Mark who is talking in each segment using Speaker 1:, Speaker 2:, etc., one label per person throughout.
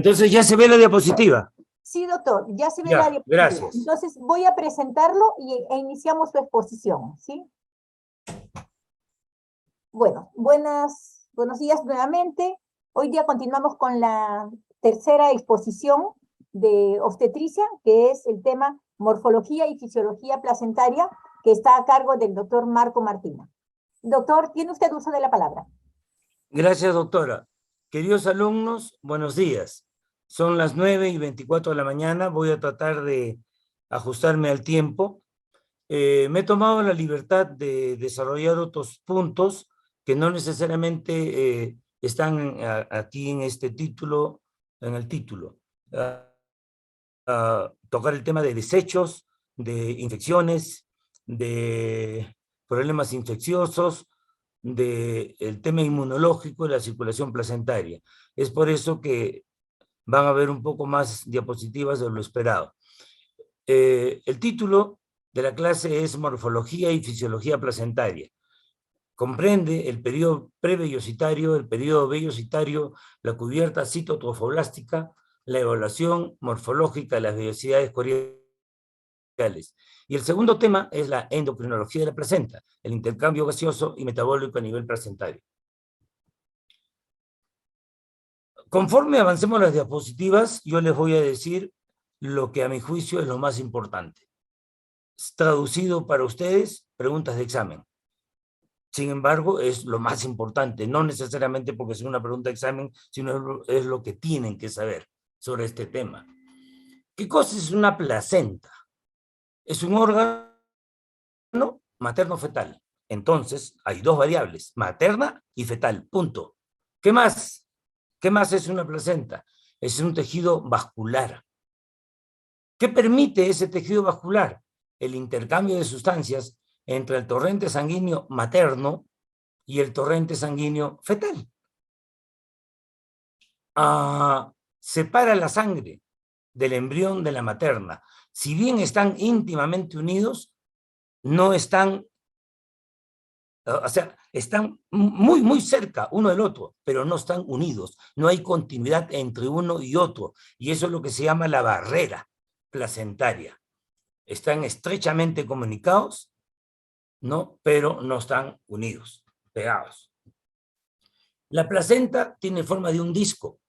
Speaker 1: Entonces ya se ve la diapositiva.
Speaker 2: Sí, doctor, ya se ve
Speaker 1: Ya,
Speaker 2: la diapositiva.
Speaker 1: gracias.
Speaker 2: Entonces voy a presentarlo e iniciamos su exposición, ¿sí? Bueno, buenos días nuevamente. Hoy día continuamos con la tercera exposición de obstetricia, que es el tema morfología y fisiología placentaria, que está a cargo del doctor Marco Martina. Doctor, tiene usted uso de la palabra.
Speaker 1: Gracias, doctora. Queridos alumnos, buenos días. Son las 9:24 de la mañana. Voy a tratar de ajustarme al tiempo. Me he tomado la libertad de desarrollar otros puntos que no necesariamente están aquí en este título, en el título. Tocar el tema de desechos, de infecciones, de problemas infecciosos, del tema inmunológico y la circulación placentaria. Es por eso que van a ver un poco más diapositivas de lo esperado. El título de la clase es Morfología y Fisiología Placentaria. Comprende el periodo prevellocitario, el periodo vellocitario, la cubierta citotrofoblástica, la evaluación morfológica de las vellosidades coriales. Y el segundo tema es la endocrinología de la placenta, el intercambio gaseoso y metabólico a nivel placentario. Conforme avancemos las diapositivas, yo les voy a decir lo que a mi juicio es lo más importante. Traducido para ustedes, preguntas de examen. Sin embargo, es lo más importante, no necesariamente porque sea una pregunta de examen, sino es lo que tienen que saber sobre este tema. ¿Qué cosa es una placenta? Es un órgano materno-fetal. Entonces, hay dos variables, materna y fetal, punto. ¿Qué más? ¿Qué más es una placenta? Es un tejido vascular. ¿Qué permite ese tejido vascular? El intercambio de sustancias entre el torrente sanguíneo materno y el torrente sanguíneo fetal. Separa la sangre del embrión de la materna. Si bien están íntimamente unidos, no están, o sea, están muy, muy cerca uno del otro, pero no están unidos. No hay continuidad entre uno y otro. Y eso es lo que se llama la barrera placentaria. Están estrechamente comunicados, ¿no? Pero no están unidos, pegados. La placenta tiene forma de un disco,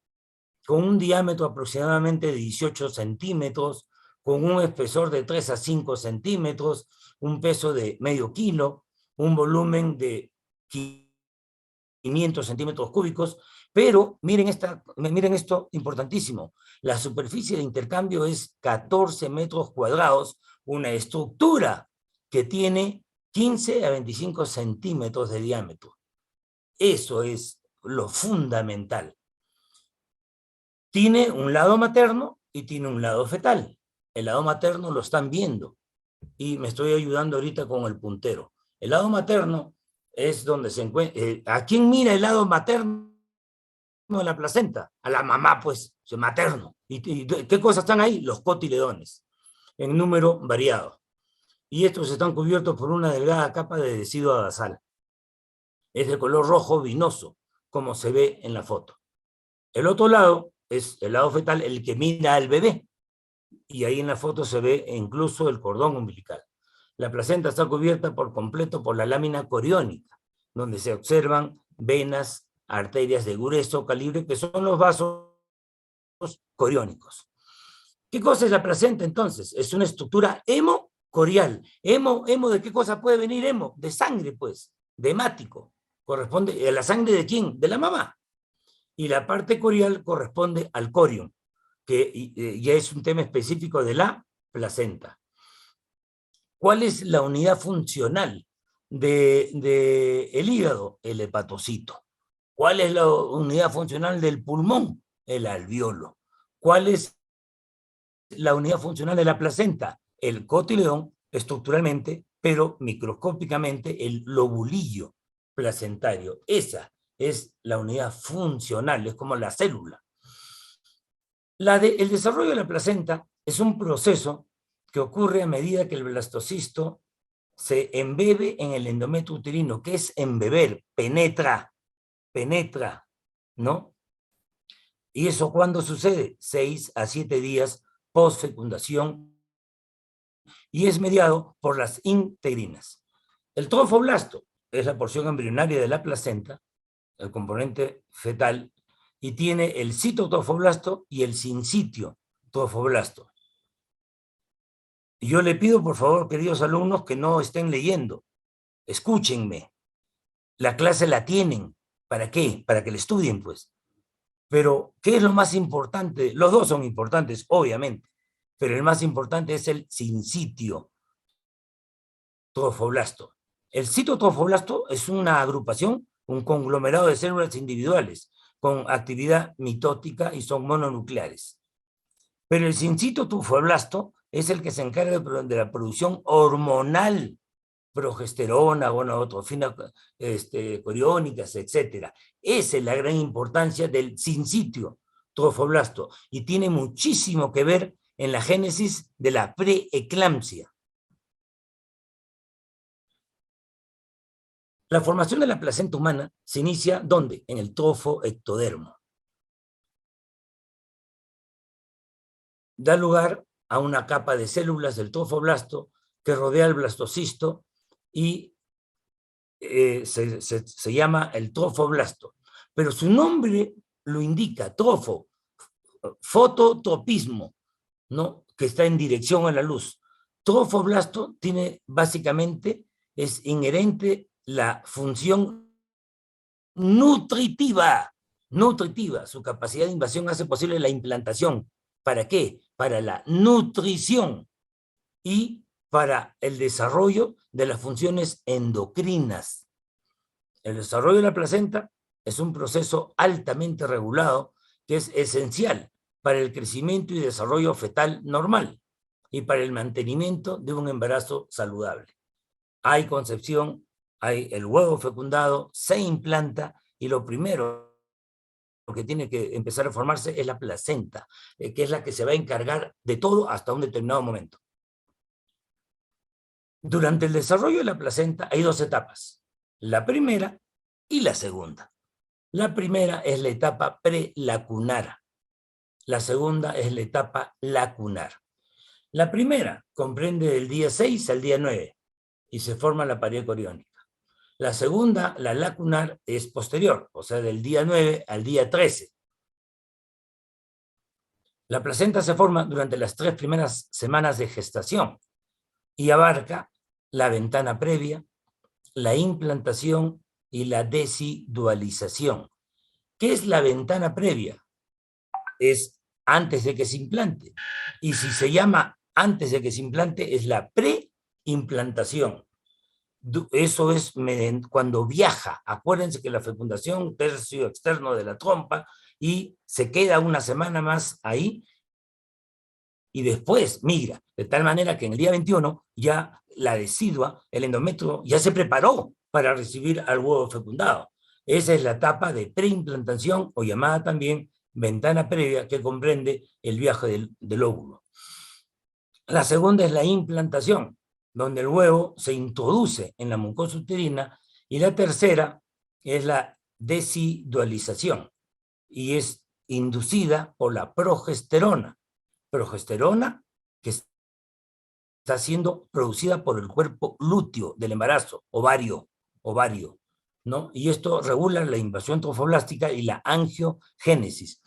Speaker 1: con un diámetro aproximadamente de 18 centímetros, con un espesor de 3 a 5 centímetros, un peso de medio kilo, un volumen de 500 centímetros cúbicos, pero miren esto importantísimo, la superficie de intercambio es 14 metros cuadrados, una estructura que tiene 15 a 25 centímetros de diámetro. Eso es lo fundamental. Tiene un lado materno y tiene un lado fetal. El lado materno lo están viendo y me estoy ayudando ahorita con el puntero. El lado materno es donde se encuentra. ¿A quién mira el lado materno de la placenta? A la mamá, pues, materno. ¿Y qué cosas están ahí? Los cotiledones, en número variado. Y estos están cubiertos por una delgada capa de deciduo basal. Es de color rojo vinoso, como se ve en la foto. El otro lado es el lado fetal, el que mira al bebé. Y ahí en la foto se ve incluso el cordón umbilical. La placenta está cubierta por completo por la lámina coriónica, donde se observan venas, arterias de grueso calibre, que son los vasos coriónicos. ¿Qué cosa es la placenta entonces? Es una estructura hemocorial. ¿De qué cosa puede venir hemo? De sangre, pues, de hemático. ¿Corresponde a la sangre de quién? De la mamá. Y la parte corial corresponde al corium, que ya es un tema específico de la placenta. ¿Cuál es la unidad funcional del hígado? El hepatocito. ¿Cuál es la unidad funcional del pulmón? El alveolo. ¿Cuál es la unidad funcional de la placenta? El cotileón, estructuralmente, pero microscópicamente el lobulillo placentario. Esa es la unidad funcional, es como la célula. El desarrollo de la placenta es un proceso que ocurre a medida que el blastocisto se embebe en el endometrio uterino. ¿Qué es embeber? Penetra, ¿no? ¿Y eso cuándo sucede? 6 a 7 días post-fecundación y es mediado por las integrinas. El trofoblasto es la porción embrionaria de la placenta, el componente fetal, y tiene el citotrofoblasto y el sincitio trofoblasto. Yo le pido, por favor, queridos alumnos, que no estén leyendo. Escúchenme. La clase la tienen. ¿Para qué? Para que la estudien, pues. Pero, ¿qué es lo más importante? Los dos son importantes, obviamente, pero el más importante es el sincitio trofoblasto. El citotrofoblasto es una agrupación, un conglomerado de células individuales con actividad mitótica y son mononucleares. Pero el sincitio trofoblasto es el que se encarga de la producción hormonal, progesterona, gonadotrofina coriónicas, etc. Esa es la gran importancia del sincitio trofoblasto y tiene muchísimo que ver en la génesis de la preeclampsia. La formación de la placenta humana se inicia, ¿dónde? En el trofoectodermo. Da lugar a una capa de células del trofoblasto que rodea el blastocisto y se llama el trofoblasto. Pero su nombre lo indica, trofo, fototropismo, ¿no? Que está en dirección a la luz. Trofoblasto tiene básicamente, es inherente la función nutritiva. Su capacidad de invasión hace posible la implantación. ¿Para qué? Para la nutrición y para el desarrollo de las funciones endocrinas. El desarrollo de la placenta es un proceso altamente regulado que es esencial para el crecimiento y desarrollo fetal normal y para el mantenimiento de un embarazo saludable. Hay concepción, hay el huevo fecundado, se implanta y lo primero que tiene que empezar a formarse es la placenta, que es la que se va a encargar de todo hasta un determinado momento. Durante el desarrollo de la placenta hay dos etapas, la primera y la segunda. La primera es la etapa prelacunar, la segunda es la etapa lacunar. La primera comprende del día 6 al día 9 y se forma la pared coriónica. La segunda, la lacunar, es posterior, o sea, del día 9 al día 13. La placenta se forma durante las 3 primeras semanas de gestación y abarca la ventana previa, la implantación y la desidualización. ¿Qué es la ventana previa? Es antes de que se implante. Y si se llama antes de que se implante, es la preimplantación. Eso es cuando viaja. Acuérdense que la fecundación, tercio externo de la trompa, y se queda una semana más ahí y después migra, de tal manera que en el día 21 ya la decidua, el endometrio, ya se preparó para recibir al huevo fecundado. Esa es la etapa de preimplantación o llamada también ventana previa que comprende el viaje del óvulo. La segunda es la implantación, donde el huevo se introduce en la mucosa uterina, y la tercera es la desidualización y es inducida por la progesterona que está siendo producida por el cuerpo lúteo del embarazo, ovario, ¿no? Y esto regula la invasión trofoblástica y la angiogénesis.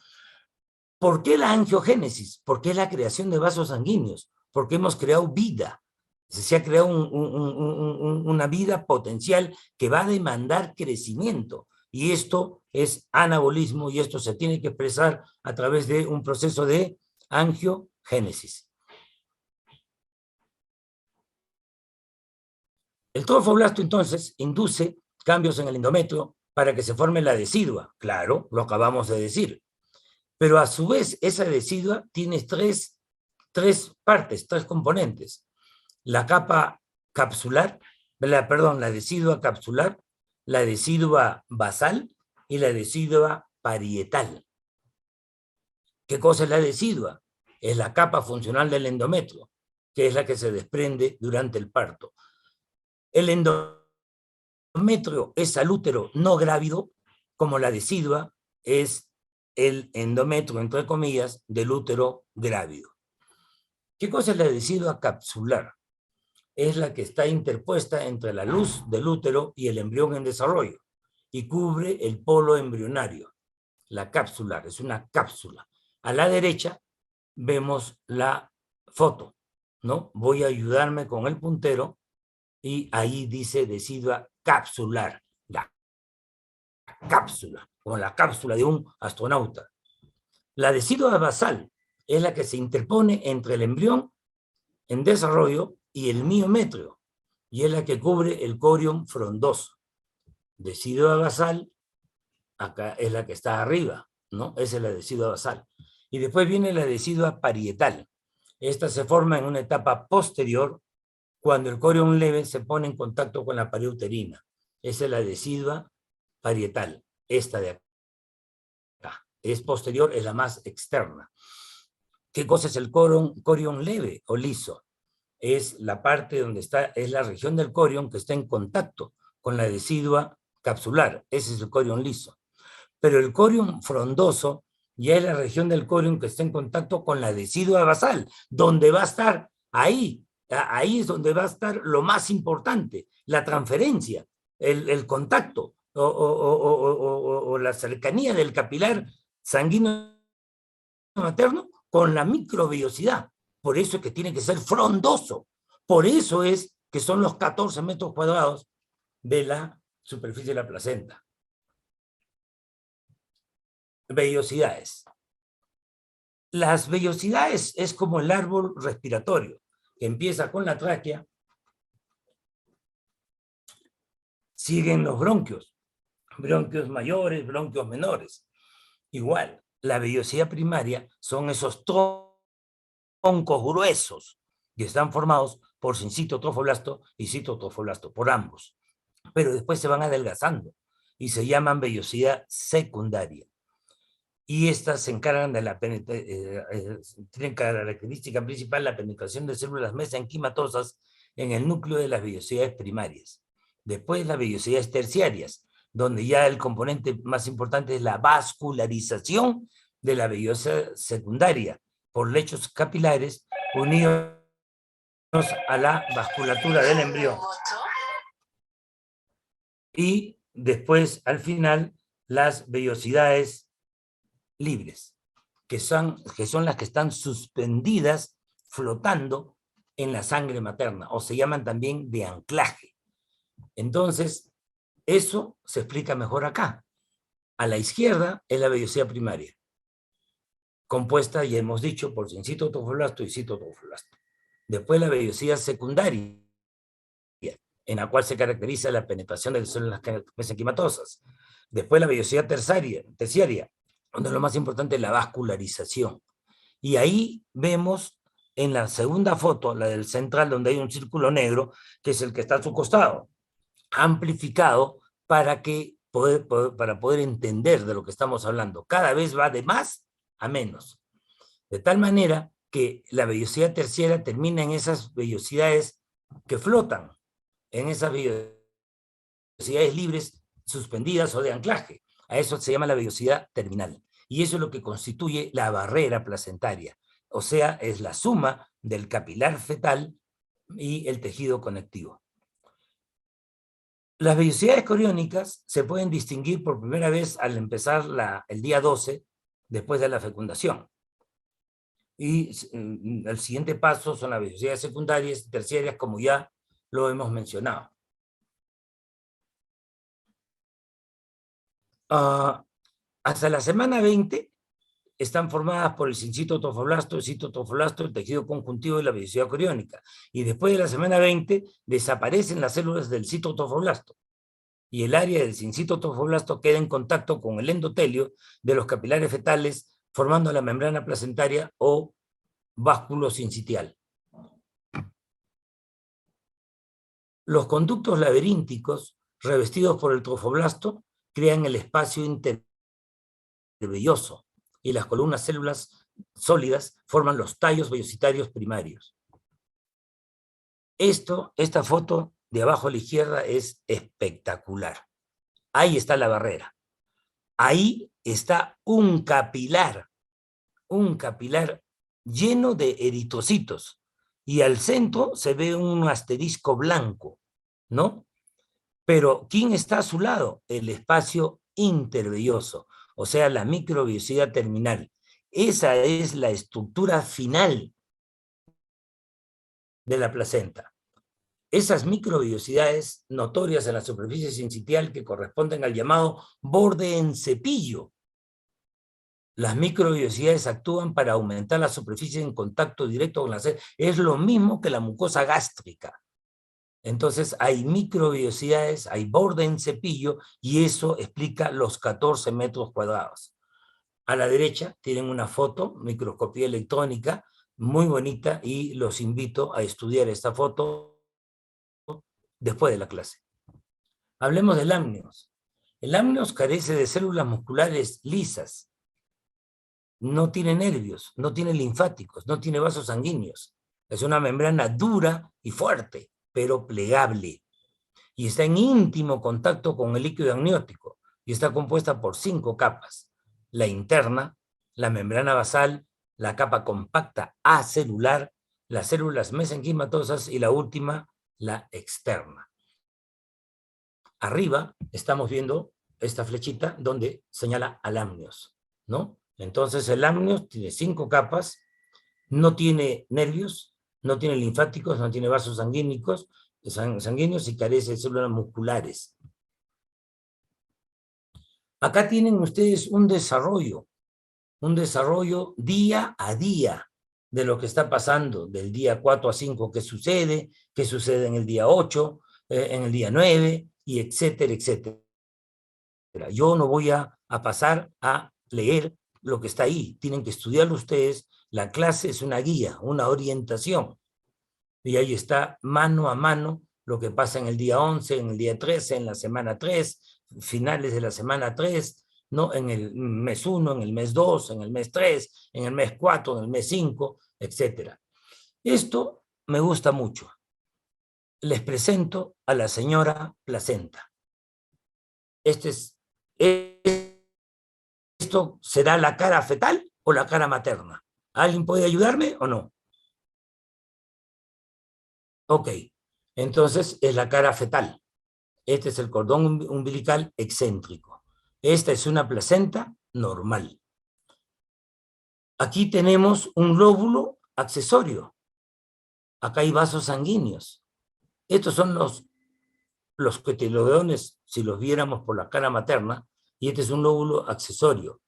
Speaker 1: ¿Por qué la angiogénesis? Porque es la creación de vasos sanguíneos, porque hemos creado vida. Se ha creado una vida potencial que va a demandar crecimiento. Y esto es anabolismo y esto se tiene que expresar a través de un proceso de angiogénesis. El trofoblasto entonces induce cambios en el endometrio para que se forme la decidua. Claro, lo acabamos de decir. Pero a su vez esa decidua tiene tres partes, tres componentes. La capa capsular, la decidua capsular, la decidua basal y la decidua parietal. ¿Qué cosa es la decidua? Es la capa funcional del endometrio, que es la que se desprende durante el parto. El endometrio es al útero no grávido, como la decidua es el endometrio, entre comillas, del útero grávido. ¿Qué cosa es la decidua capsular? Es la que está interpuesta entre la luz del útero y el embrión en desarrollo y cubre el polo embrionario. La capsular es una cápsula. A la derecha vemos la foto, ¿no? Voy a ayudarme con el puntero y ahí dice decidua capsular, la cápsula, como la cápsula de un astronauta. La decidua basal es la que se interpone entre el embrión en desarrollo y el miometrio, y es la que cubre el corion frondoso. Decidua basal, acá es la que está arriba, ¿no? Esa es la decidua basal. Y después viene la decidua parietal. Esta se forma en una etapa posterior cuando el corion leve se pone en contacto con la pared uterina. Esa es la decidua parietal, esta de acá. Es posterior, es la más externa. ¿Qué cosa es el corion leve o liso? Es la parte donde está, es la región del corion que está en contacto con la decidua capsular. Ese es el corion liso. Pero el corion frondoso ya es la región del corion que está en contacto con la decidua basal, donde va a estar ahí. Ahí es donde va a estar lo más importante, la transferencia, el contacto o la cercanía del capilar sanguíneo materno con la microvellosidad. Por eso es que tiene que ser frondoso. Por eso es que son los 14 metros cuadrados de la superficie de la placenta. Vellosidades. Las vellosidades es como el árbol respiratorio, que empieza con la tráquea, siguen los bronquios mayores, bronquios menores. Igual, la vellosidad primaria son esos troncos gruesos que están formados por sincitotrofoblasto y citotrofoblasto, por ambos. Pero después se van adelgazando y se llaman vellosidad secundaria. Y estas se encargan de la tienen característica principal la penetración de células mesenquimatosas en el núcleo de las vellosidades primarias. Después las vellosidades terciarias, donde ya el componente más importante es la vascularización de la vellosidad secundaria por lechos capilares unidos a la vasculatura del embrión. Y después, al final, las vellosidades libres, que son las que están suspendidas, flotando en la sangre materna, o se llaman también de anclaje. Entonces, eso se explica mejor acá. A la izquierda es la vellosidad primaria, compuesta, ya hemos dicho, por sincitotrofoblasto y citotrofoblasto. Después la vellosidad secundaria, en la cual se caracteriza la penetración de células mesenquimatosas. Después la vellosidad terciaria, donde lo más importante es la vascularización. Y ahí vemos en la segunda foto, la del central, donde hay un círculo negro, que es el que está a su costado, amplificado para poder entender de lo que estamos hablando. Cada vez va de más a menos. De tal manera que la vellosidad terciaria termina en esas vellosidades que flotan, en esas vellosidades libres, suspendidas o de anclaje. A eso se llama la vellosidad terminal. Y eso es lo que constituye la barrera placentaria. O sea, es la suma del capilar fetal y el tejido conectivo. Las vellosidades coriónicas se pueden distinguir por primera vez al empezar el día 12 después de la fecundación. Y el siguiente paso son las vellosidades secundarias y terciarias, como ya lo hemos mencionado. Hasta la semana 20 están formadas por el sincitotrofoblasto, el citotrofoblasto, el tejido conjuntivo y la vellosidad coriónica. Y después de la semana 20 desaparecen las células del citotrofoblasto. Y el área del sincitotrofoblasto queda en contacto con el endotelio de los capilares fetales, formando la membrana placentaria o básculo sincitial. Los conductos laberínticos, revestidos por el trofoblasto, crean el espacio intervelloso, y las columnas células sólidas forman los tallos vellocitarios primarios. Esta foto de abajo a la izquierda es espectacular. Ahí está la barrera. Ahí está un capilar lleno de eritocitos, y al centro se ve un asterisco blanco, ¿no? Pero ¿quién está a su lado? El espacio intervelloso, o sea, la microvellosidad terminal. Esa es la estructura final de la placenta. Esas microvellosidades notorias en la superficie sincitial que corresponden al llamado borde en cepillo. Las microvellosidades actúan para aumentar la superficie en contacto directo con la sed. Es lo mismo que la mucosa gástrica. Entonces hay microvellosidades, hay borde en cepillo, y eso explica los 14 metros cuadrados. A la derecha tienen una foto, microscopía electrónica, muy bonita, y los invito a estudiar esta foto después de la clase. Hablemos del amnios. El amnios carece de células musculares lisas, no tiene nervios, no tiene linfáticos, no tiene vasos sanguíneos. Es una membrana dura y fuerte, pero plegable, y está en íntimo contacto con el líquido amniótico, y está compuesta por 5 capas. La interna, la membrana basal, la capa compacta acelular, las células mesenquimatosas y la última, la externa. Arriba estamos viendo esta flechita donde señala al amnios, ¿no? Entonces el amnios tiene 5 capas, no tiene nervios, no tiene linfáticos, no tiene vasos sanguíneos y carece de células musculares. Acá tienen ustedes un desarrollo día a día de lo que está pasando, del día 4 a 5, qué sucede en el día 8, en el día 9, y etcétera, etcétera. Yo no voy a pasar a leer lo que está ahí, tienen que estudiarlo ustedes. La clase es una guía, una orientación, y ahí está mano a mano lo que pasa en el día 11, en el día 13, en la semana 3, finales de la semana 3, ¿no? En el mes 1, en el mes 2, en el mes 3, en el mes 4, en el mes 5, etc. Esto me gusta mucho. Les presento a la señora placenta. ¿Esto será la cara fetal o la cara materna? ¿Alguien puede ayudarme o no? Ok, entonces es la cara fetal. Este es el cordón umbilical excéntrico. Esta es una placenta normal. Aquí tenemos un lóbulo accesorio. Acá hay vasos sanguíneos. Estos son los cotiledones, si los viéramos por la cara materna, y este es un lóbulo accesorio.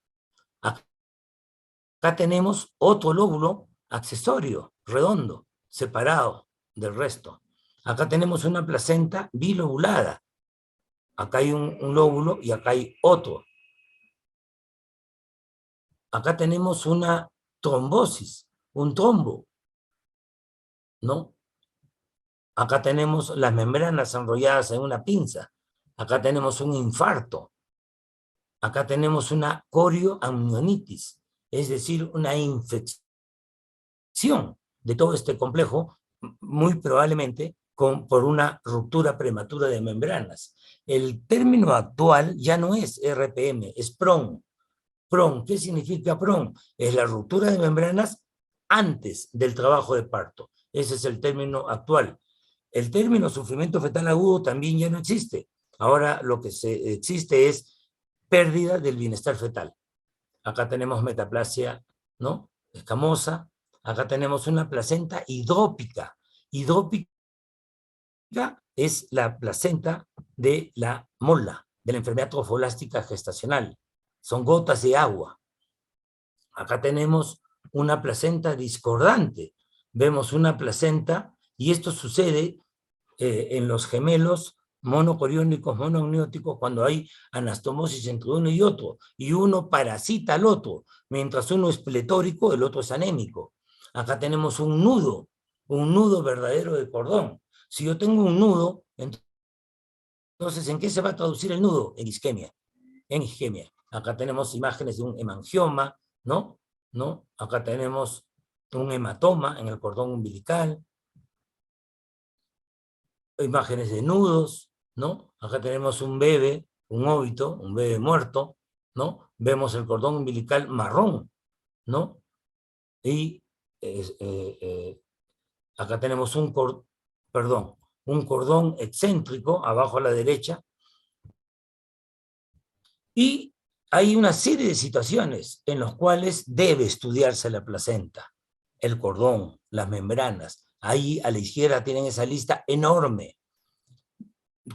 Speaker 1: Acá tenemos otro lóbulo accesorio, redondo, separado del resto. Acá tenemos una placenta bilobulada. Acá hay un lóbulo y acá hay otro. Acá tenemos una trombosis, un trombo, ¿no? Acá tenemos las membranas enrolladas en una pinza. Acá tenemos un infarto. Acá tenemos una corioamnionitis, es decir, una infección de todo este complejo, muy probablemente por una ruptura prematura de membranas. El término actual ya no es RPM, es PROM. PROM, ¿qué significa PROM? Es la ruptura de membranas antes del trabajo de parto. Ese es el término actual. El término sufrimiento fetal agudo también ya no existe. Ahora lo que existe es pérdida del bienestar fetal. Acá tenemos metaplasia, ¿no? Escamosa. Acá tenemos una placenta hidrópica. Hidrópica es la placenta de la mola, de la enfermedad trofolástica gestacional. Son gotas de agua. Acá tenemos una placenta discordante. Vemos una placenta, y esto sucede en los gemelos monocoriónicos, monoamnióticos, cuando hay anastomosis entre uno y otro, y uno parasita al otro. Mientras uno es pletórico, el otro es anémico. Acá tenemos un nudo verdadero de cordón. Si yo tengo un nudo, entonces, ¿en qué se va a traducir el nudo? En isquemia. En isquemia. Acá tenemos imágenes de un hemangioma, ¿no? Acá tenemos un hematoma en el cordón umbilical, imágenes de nudos, ¿no? Acá tenemos un bebé, un óbito, un bebé muerto, ¿no? Vemos el cordón umbilical marrón, ¿no? Y acá tenemos un cordón excéntrico abajo a la derecha, y hay una serie de situaciones en las cuales debe estudiarse la placenta, el cordón, las membranas. Ahí a la izquierda tienen esa lista enorme.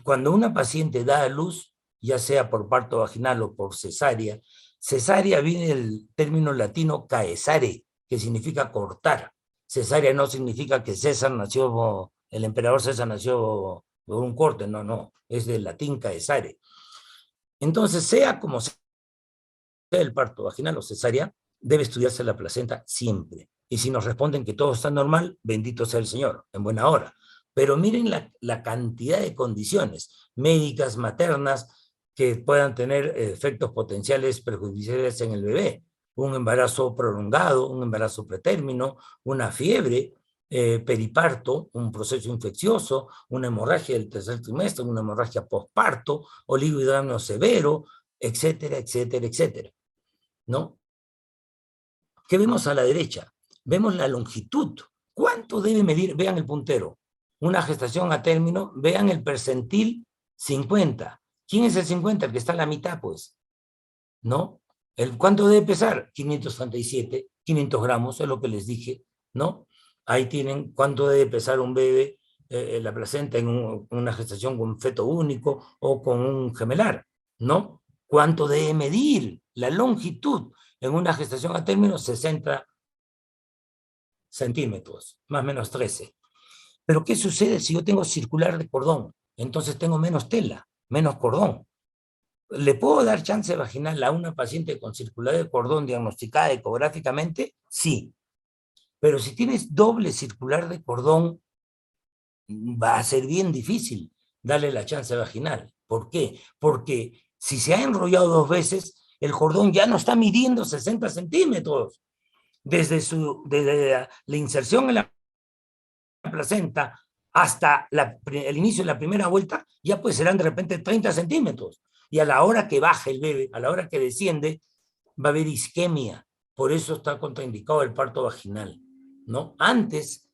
Speaker 1: Cuando una paciente da a luz, ya sea por parto vaginal o por cesárea, cesárea viene del término latino caesare, que significa cortar. Cesárea no significa que César nació, el emperador César nació por un corte, no, no, es del latín caesare. Entonces, sea como sea el parto vaginal o cesárea, debe estudiarse la placenta siempre. Y si nos responden que todo está normal, bendito sea el Señor, en buena hora. Pero miren la cantidad de condiciones médicas, maternas, que puedan tener efectos potenciales perjudiciales en el bebé. Un embarazo prolongado, un embarazo pretérmino, una fiebre, periparto, un proceso infeccioso, una hemorragia del tercer trimestre, una hemorragia postparto, oligohidramnio severo, etcétera, etcétera, etcétera, ¿no? ¿Qué vemos a la derecha? Vemos la longitud. ¿Cuánto debe medir? Vean el puntero. Una gestación a término, vean el percentil 50. ¿Quién es el 50? El que está a la mitad, pues, ¿no? ¿Cuánto debe pesar? 537, 500 gramos, es lo que les dije, ¿no? Ahí tienen cuánto debe pesar un bebé, la placenta en una gestación con un feto único o con un gemelar, ¿no? ¿Cuánto debe medir? La longitud en una gestación a término, 60 centímetros, más o menos 13. Pero ¿qué sucede si yo tengo circular de cordón? Entonces tengo menos tela, menos cordón. ¿Le puedo dar chance vaginal a una paciente con circular de cordón diagnosticada ecográficamente? Sí. Pero si tienes doble circular de cordón, va a ser bien difícil darle la chance vaginal. ¿Por qué? Porque si se ha enrollado 2 veces, el cordón ya no está midiendo 60 centímetros. Desde la inserción en la placenta hasta el inicio de la primera vuelta, ya pues serán de repente 30 centímetros. Y a la hora que baja el bebé, a la hora que desciende, va a haber isquemia. Por eso está contraindicado el parto vaginal, ¿no? Antes,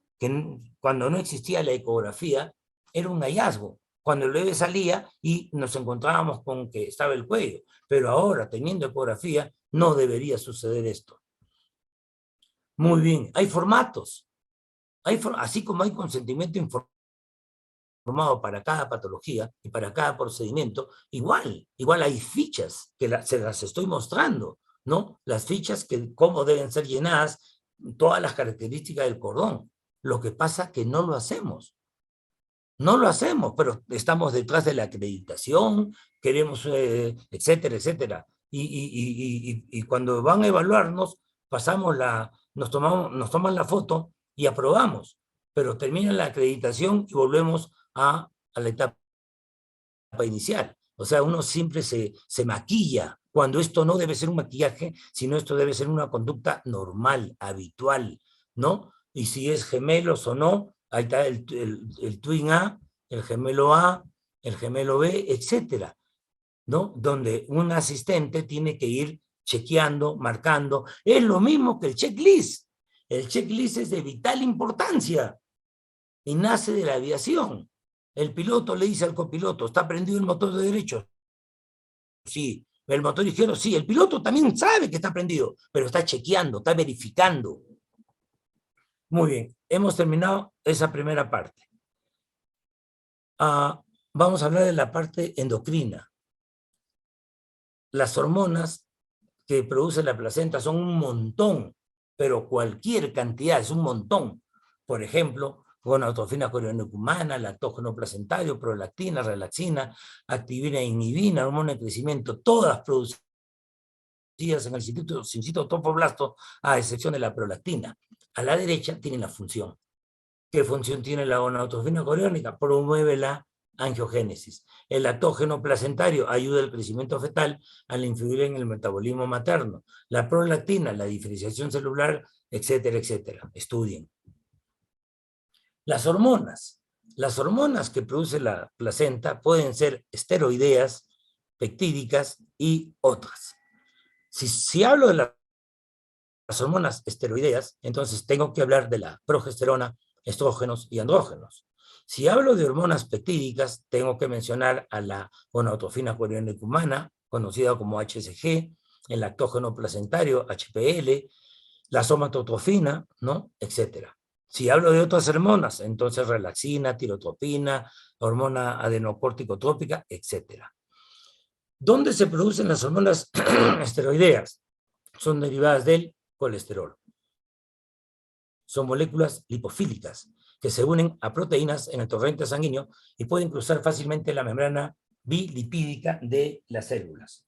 Speaker 1: cuando no existía la ecografía, era un hallazgo. Cuando el bebé salía y nos encontrábamos con que estaba el cuello. Pero ahora, teniendo ecografía, no debería suceder esto. Muy bien, hay formatos. Así como hay consentimiento informado para cada patología y para cada procedimiento, igual hay fichas que se las estoy mostrando, ¿no? Las fichas que cómo deben ser llenadas, todas las características del cordón. Lo que pasa es que no lo hacemos. No lo hacemos, pero estamos detrás de la acreditación, queremos, etcétera, etcétera. Y cuando van a evaluarnos, nos toman la foto y aprobamos, pero termina la acreditación y volvemos a la etapa inicial. O sea, uno siempre se maquilla, cuando esto no debe ser un maquillaje, sino esto debe ser una conducta normal, habitual, ¿no? Y si es gemelos o no, ahí está el twin A, el gemelo A, el gemelo B, etcétera, ¿no? Donde un asistente tiene que ir chequeando, marcando. Es lo mismo que el checklist. El checklist es de vital importancia y nace de la aviación. El piloto le dice al copiloto, ¿está prendido el motor de derecho? Sí. El motor izquierdo, sí. El piloto también sabe que está prendido, pero está chequeando, está verificando. Muy bien, hemos terminado esa primera parte. Vamos a hablar de la parte endocrina. Las hormonas que produce la placenta son un montón, pero cualquier cantidad es un montón. Por ejemplo, gonadotropina corioniculmana, lactógeno placentario, prolactina, relaxina, activina e inhibina, hormona de crecimiento, todas producidas en el citotropoblasto, a excepción de la prolactina. A la derecha tienen la función. ¿Qué función tiene la gonadotropina coriónica? Promueve la angiogénesis. El lactógeno placentario ayuda al crecimiento fetal al influir en el metabolismo materno. La prolactina, la diferenciación celular, etcétera, etcétera. Estudien. Las hormonas que produce la placenta pueden ser esteroideas, peptídicas y otras. Si hablo de las hormonas esteroideas, entonces tengo que hablar de la progesterona, estrógenos y andrógenos. Si hablo de hormonas peptídicas, tengo que mencionar a la gonadotrofina coriónica humana, conocida como HCG, el lactógeno placentario, HPL, la somatotrofina, ¿no? Etcétera. Si hablo de otras hormonas, entonces relaxina, tirotropina, hormona adenocórticotrópica, etcétera. ¿Dónde se producen las hormonas esteroideas? Son derivadas del colesterol. Son moléculas lipofílicas que se unen a proteínas en el torrente sanguíneo y pueden cruzar fácilmente la membrana bilipídica de las células.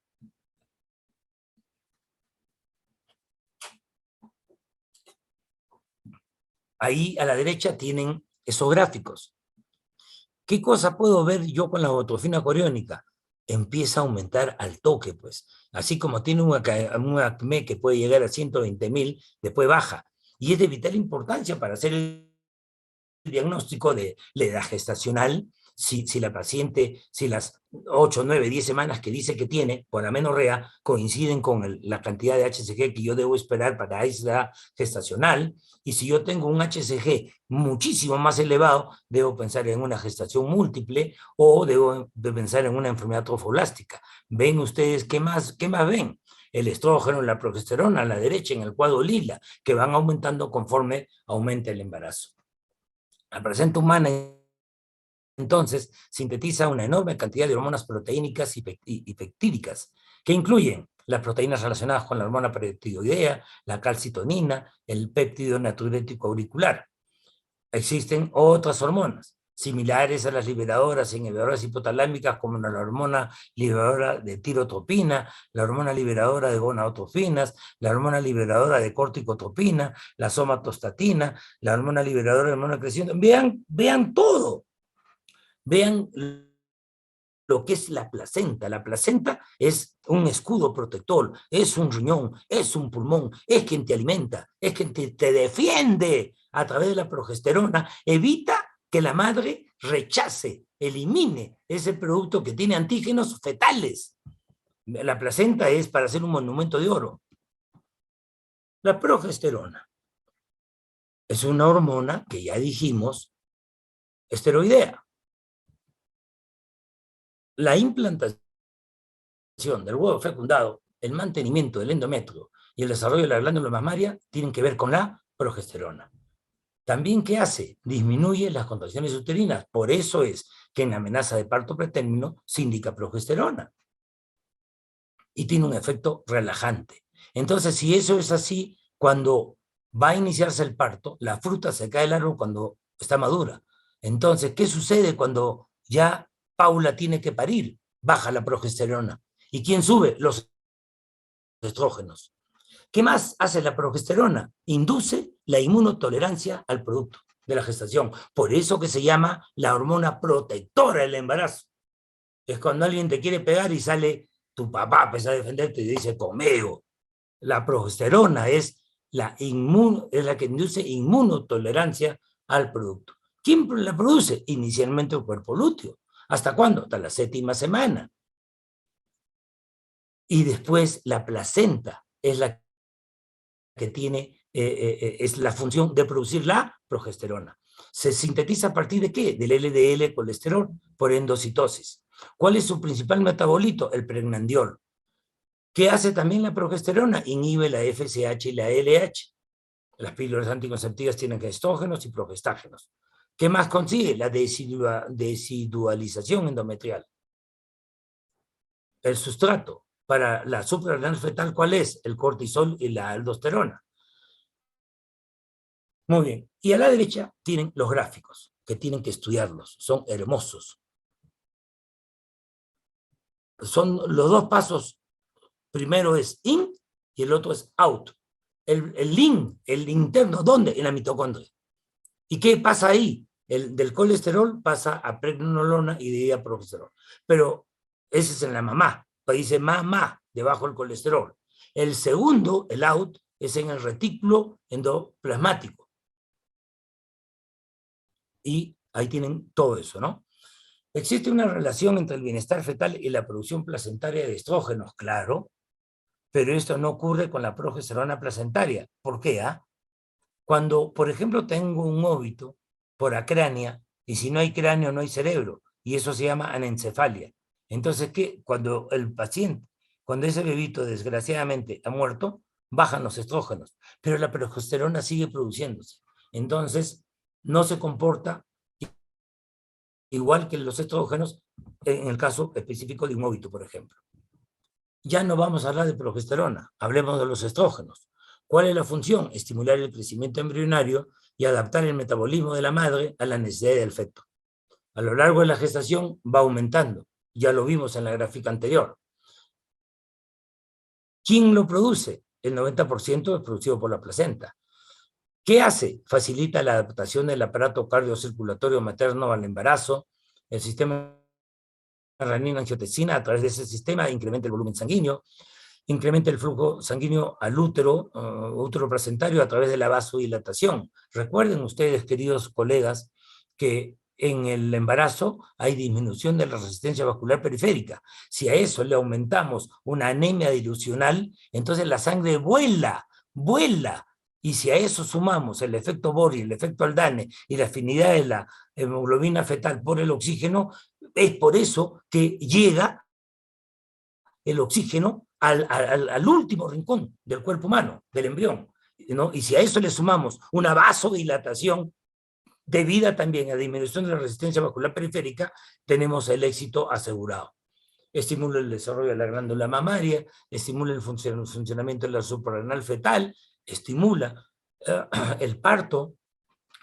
Speaker 1: Ahí a la derecha tienen esos gráficos. ¿Qué cosa puedo ver yo con la gonadotrofina coriónica? Empieza a aumentar al toque, pues. Así como tiene un acme que puede llegar a 120.000, después baja. Y es de vital importancia para hacer el diagnóstico de la edad gestacional, si la paciente, si las 8, 9, 10 semanas que dice que tiene por amenorrea coinciden con la cantidad de HCG que yo debo esperar para esa edad gestacional, y si yo tengo un HCG muchísimo más elevado, debo pensar en una gestación múltiple o debo de pensar en una enfermedad trofoblástica. ¿Ven ustedes qué más ven? El estrógeno, la progesterona a la derecha en el cuadro lila, que van aumentando conforme aumenta el embarazo. La placenta humana, entonces, sintetiza una enorme cantidad de hormonas proteínicas y peptídicas, que incluyen las proteínas relacionadas con la hormona peptidoidea, la calcitonina, el péptido natriurético auricular. Existen otras hormonas, similares a las liberadoras e inhibidoras hipotalámicas, como la hormona liberadora de tirotropina, la hormona liberadora de gonadotrofinas, la hormona liberadora de corticotropina, la somatostatina, la hormona liberadora de hormona creciente. Vean todo. Vean lo que es la placenta. La placenta es un escudo protector, es un riñón, es un pulmón, es quien te alimenta, es quien te defiende a través de la progesterona, evita que la madre rechace, elimine ese producto que tiene antígenos fetales. La placenta es para hacer un monumento de oro. La progesterona es una hormona que ya dijimos esteroidea. La implantación del huevo fecundado, el mantenimiento del endometrio y el desarrollo de la glándula mamaria tienen que ver con la progesterona. También, ¿qué hace? Disminuye las contracciones uterinas. Por eso es que en la amenaza de parto pretérmino se indica progesterona. Y tiene un efecto relajante. Entonces, si eso es así, cuando va a iniciarse el parto, la fruta se cae del árbol cuando está madura. Entonces, ¿qué sucede cuando ya Paula tiene que parir? Baja la progesterona. ¿Y quién sube? Los estrógenos. ¿Qué más hace la progesterona? Induce la inmunotolerancia al producto de la gestación. Por eso que se llama la hormona protectora del embarazo. Es cuando alguien te quiere pegar y sale tu papá a pesar de defenderte y dice conmigo. La progesterona es la que induce inmunotolerancia al producto. ¿Quién la produce? Inicialmente el cuerpo lúteo. ¿Hasta cuándo? Hasta la 7ª semana. Y después la placenta es la que tiene, es la función de producir la progesterona. ¿Se sintetiza a partir de qué? Del LDL colesterol por endocitosis. ¿Cuál es su principal metabolito? El pregnandiol. ¿Qué hace también la progesterona? Inhibe la FSH y la LH. Las píldoras anticonceptivas tienen estrógenos y progestágenos. ¿Qué más consigue? La desidualización endometrial. El sustrato para la suprarrenal fetal, ¿cuál es? El cortisol y la aldosterona. Muy bien. Y a la derecha tienen los gráficos, que tienen que estudiarlos. Son hermosos. Son los dos pasos. Primero es in y el otro es out. El in, el interno, ¿dónde? En la mitocondria. ¿Y qué pasa ahí? Del colesterol pasa a pregnenolona y de ahí a progesterol. Pero ese es en la mamá. Dice mamá, debajo del colesterol. El segundo, el out, es en el retículo endoplasmático. Y ahí tienen todo eso, ¿no? ¿Existe una relación entre el bienestar fetal y la producción placentaria de estrógenos? Claro. pero esto no ocurre con la progesterona placentaria. ¿Por qué? Cuando, por ejemplo, tengo un óbito por acrania, y si no hay cráneo, no hay cerebro, y eso se llama anencefalia. Entonces, ¿qué? Cuando el paciente, cuando ese bebito desgraciadamente ha muerto, bajan los estrógenos, pero la progesterona sigue produciéndose. Entonces, no se comporta igual que los estrógenos en el caso específico de un óbito, por ejemplo. Ya no vamos a hablar de progesterona, hablemos de los estrógenos. ¿Cuál es la función? Estimular el crecimiento embrionario y adaptar el metabolismo de la madre a la necesidad del feto. A lo largo de la gestación va aumentando, ya lo vimos en la gráfica anterior. ¿Quién lo produce? El 90% es producido por la placenta. ¿Qué hace? Facilita la adaptación del aparato cardiocirculatorio materno al embarazo, el sistema renina-angiotensina a través de ese sistema incrementa el volumen sanguíneo, incrementa el flujo sanguíneo al útero, útero placentario a través de la vasodilatación. Recuerden ustedes, queridos colegas, que en el embarazo hay disminución de la resistencia vascular periférica. Si a eso le aumentamos una anemia dilucional, entonces la sangre vuela. Y si a eso sumamos el efecto Bohr, el efecto Haldane y la afinidad de la hemoglobina fetal por el oxígeno, es por eso que llega el oxígeno al último rincón del cuerpo humano, del embrión, ¿no? Y si a eso le sumamos una vasodilatación debida también a disminución de la resistencia vascular periférica, tenemos el éxito asegurado. Estimula el desarrollo de la glándula mamaria, estimula el funcionamiento de la suprarrenal fetal, estimula el parto.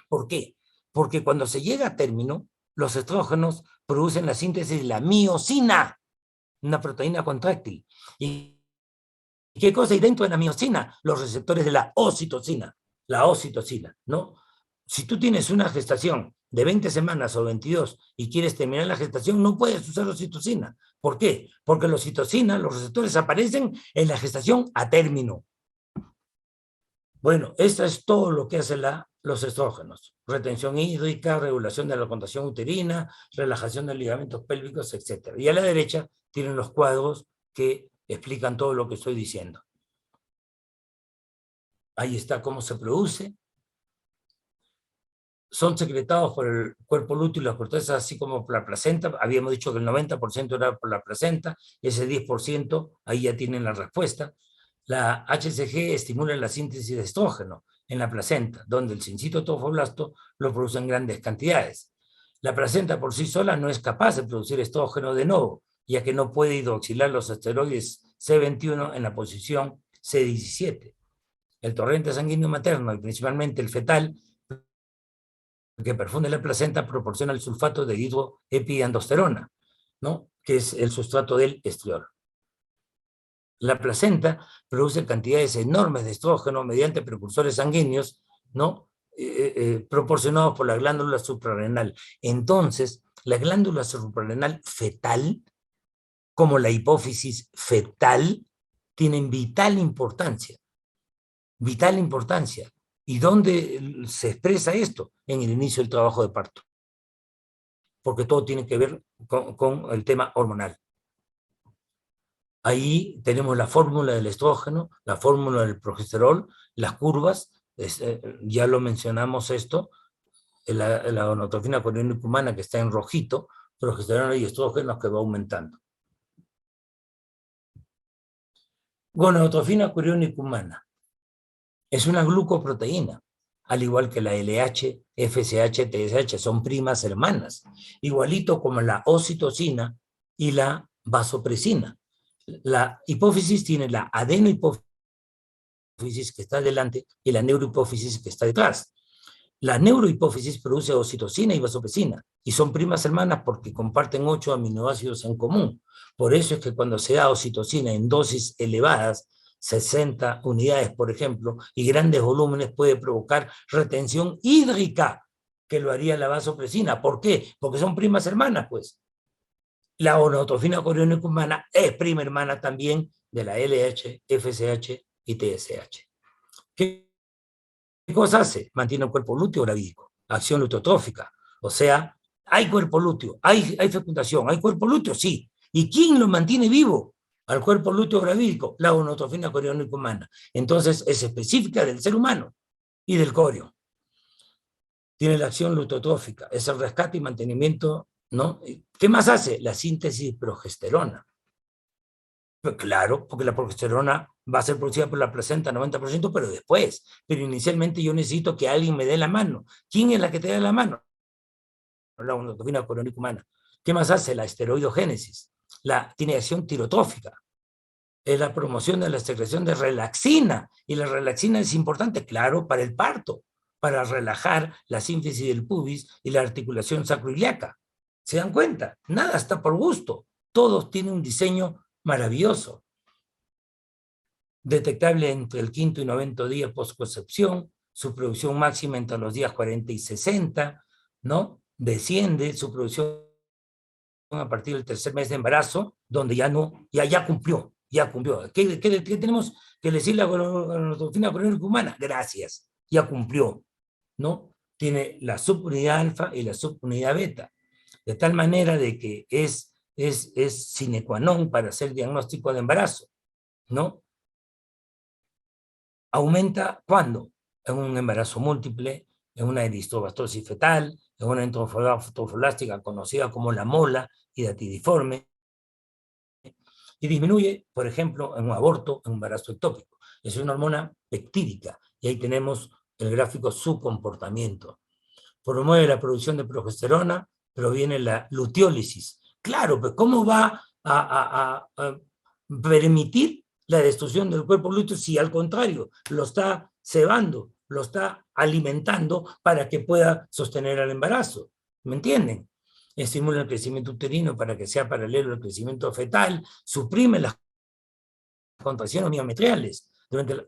Speaker 1: ¿Por qué? Porque cuando se llega a término, los estrógenos producen la síntesis de la miosina, una proteína contráctil. ¿Y qué cosa hay dentro de la miosina? Los receptores de la ocitocina, ¿no? Si tú tienes una gestación de 20 semanas o 22 y quieres terminar la gestación, no puedes usar oxitocina. ¿Por qué? Porque la oxitocina, los receptores aparecen en la gestación a término. Bueno, esto es todo lo que hace los estrógenos. Retención hídrica, regulación de la contracción uterina, relajación de ligamentos pélvicos, etc. Y a la derecha tienen los cuadros que explican todo lo que estoy diciendo. Ahí está cómo se produce. Son secretados por el cuerpo lúteo y las cortezas, así como por la placenta. Habíamos dicho que el 90% era por la placenta, ese 10%, ahí ya tienen la respuesta. La HCG estimula la síntesis de estrógeno en la placenta, donde el sincitotrofoblasto lo produce en grandes cantidades. La placenta por sí sola no es capaz de producir estrógeno de nuevo, ya que no puede hidroxilar los esteroides C21 en la posición C17. El torrente sanguíneo materno, y principalmente el fetal, que perfunde la placenta, proporciona el sulfato de hidroepiandrosterona, ¿no? Que es el sustrato del estriol. La placenta produce cantidades enormes de estrógeno mediante precursores sanguíneos, ¿no? Proporcionados por la glándula suprarrenal. Entonces, la glándula suprarrenal fetal, como la hipófisis fetal, tienen vital importancia. Vital importancia. ¿Y dónde se expresa esto? En el inicio del trabajo de parto. Porque todo tiene que ver con el tema hormonal. Ahí tenemos la fórmula del estrógeno, la fórmula del progesterol, las curvas, ya lo mencionamos esto, la gonadotrofina coriónica humana que está en rojito, progesterona y estrógenos que va aumentando. Gonadotrofina coriónica humana es una glucoproteína, al igual que la LH, FSH, TSH, son primas hermanas, igualito como la ocitocina y la vasopresina. La hipófisis tiene la adenohipófisis que está delante y la neurohipófisis que está detrás. La neurohipófisis produce ocitocina y vasopresina y son primas hermanas porque comparten 8 aminoácidos en común. Por eso es que cuando se da ocitocina en dosis elevadas, 60 unidades, por ejemplo, y grandes volúmenes, puede provocar retención hídrica, que lo haría la vasopresina. ¿Por qué? Porque son primas hermanas, pues. La gonadotrofina coriónica humana es prima hermana también de la LH, FSH y TSH. ¿Qué cosa hace? Mantiene el cuerpo lúteo gravídico, acción luteotrófica. O sea, hay cuerpo lúteo, hay fecundación, hay cuerpo lúteo, sí. ¿Y quién lo mantiene vivo? al cuerpo lúteo gravídico, la gonotrofina coriónica humana. Entonces es específica del ser humano y del corio. Tiene la acción lutotrófica, es el rescate y mantenimiento, ¿no? ¿Qué más hace? La síntesis de progesterona. Pues claro, porque la progesterona va a ser producida por la placenta 90%, pero después. Pero inicialmente yo necesito que alguien me dé la mano. ¿Quién es la que te da la mano? La gonotrofina coriónica humana. ¿Qué más hace? La esteroidogénesis. Tiene acción tirotrófica. Es la promoción de la secreción de relaxina. Y la relaxina es importante, claro, para el parto, para relajar la sínfisis del pubis y la articulación sacroiliaca. ¿Se dan cuenta? Nada está por gusto. Todos tienen un diseño maravilloso. Detectable entre el 5º y 9º día postconcepción, su producción máxima entre los días 40 y 60, ¿no? Desciende su producción a partir del 3er mes de embarazo, donde ya cumplió. ¿Qué tenemos que decir la gonotrofina coriónica humana? Gracias, ya cumplió, ¿no? Tiene la subunidad alfa y la subunidad beta, de tal manera de que es sine qua non para hacer diagnóstico de embarazo, ¿no? ¿Aumenta cuándo? En un embarazo múltiple, en una eritrobastosis fetal, en una enterofilástica conocida como la mola hidatidiforme, y disminuye, por ejemplo, en un aborto, en un embarazo ectópico. Es una hormona peptídica, y ahí tenemos el gráfico su comportamiento. Promueve la producción de progesterona, proviene la luteólisis. Claro, pues ¿cómo va a permitir la destrucción del cuerpo lúteo si al contrario lo está cebando, lo está alimentando para que pueda sostener el embarazo? ¿Me entienden? Estimula el crecimiento uterino para que sea paralelo al crecimiento fetal, suprime las contracciones miometriales.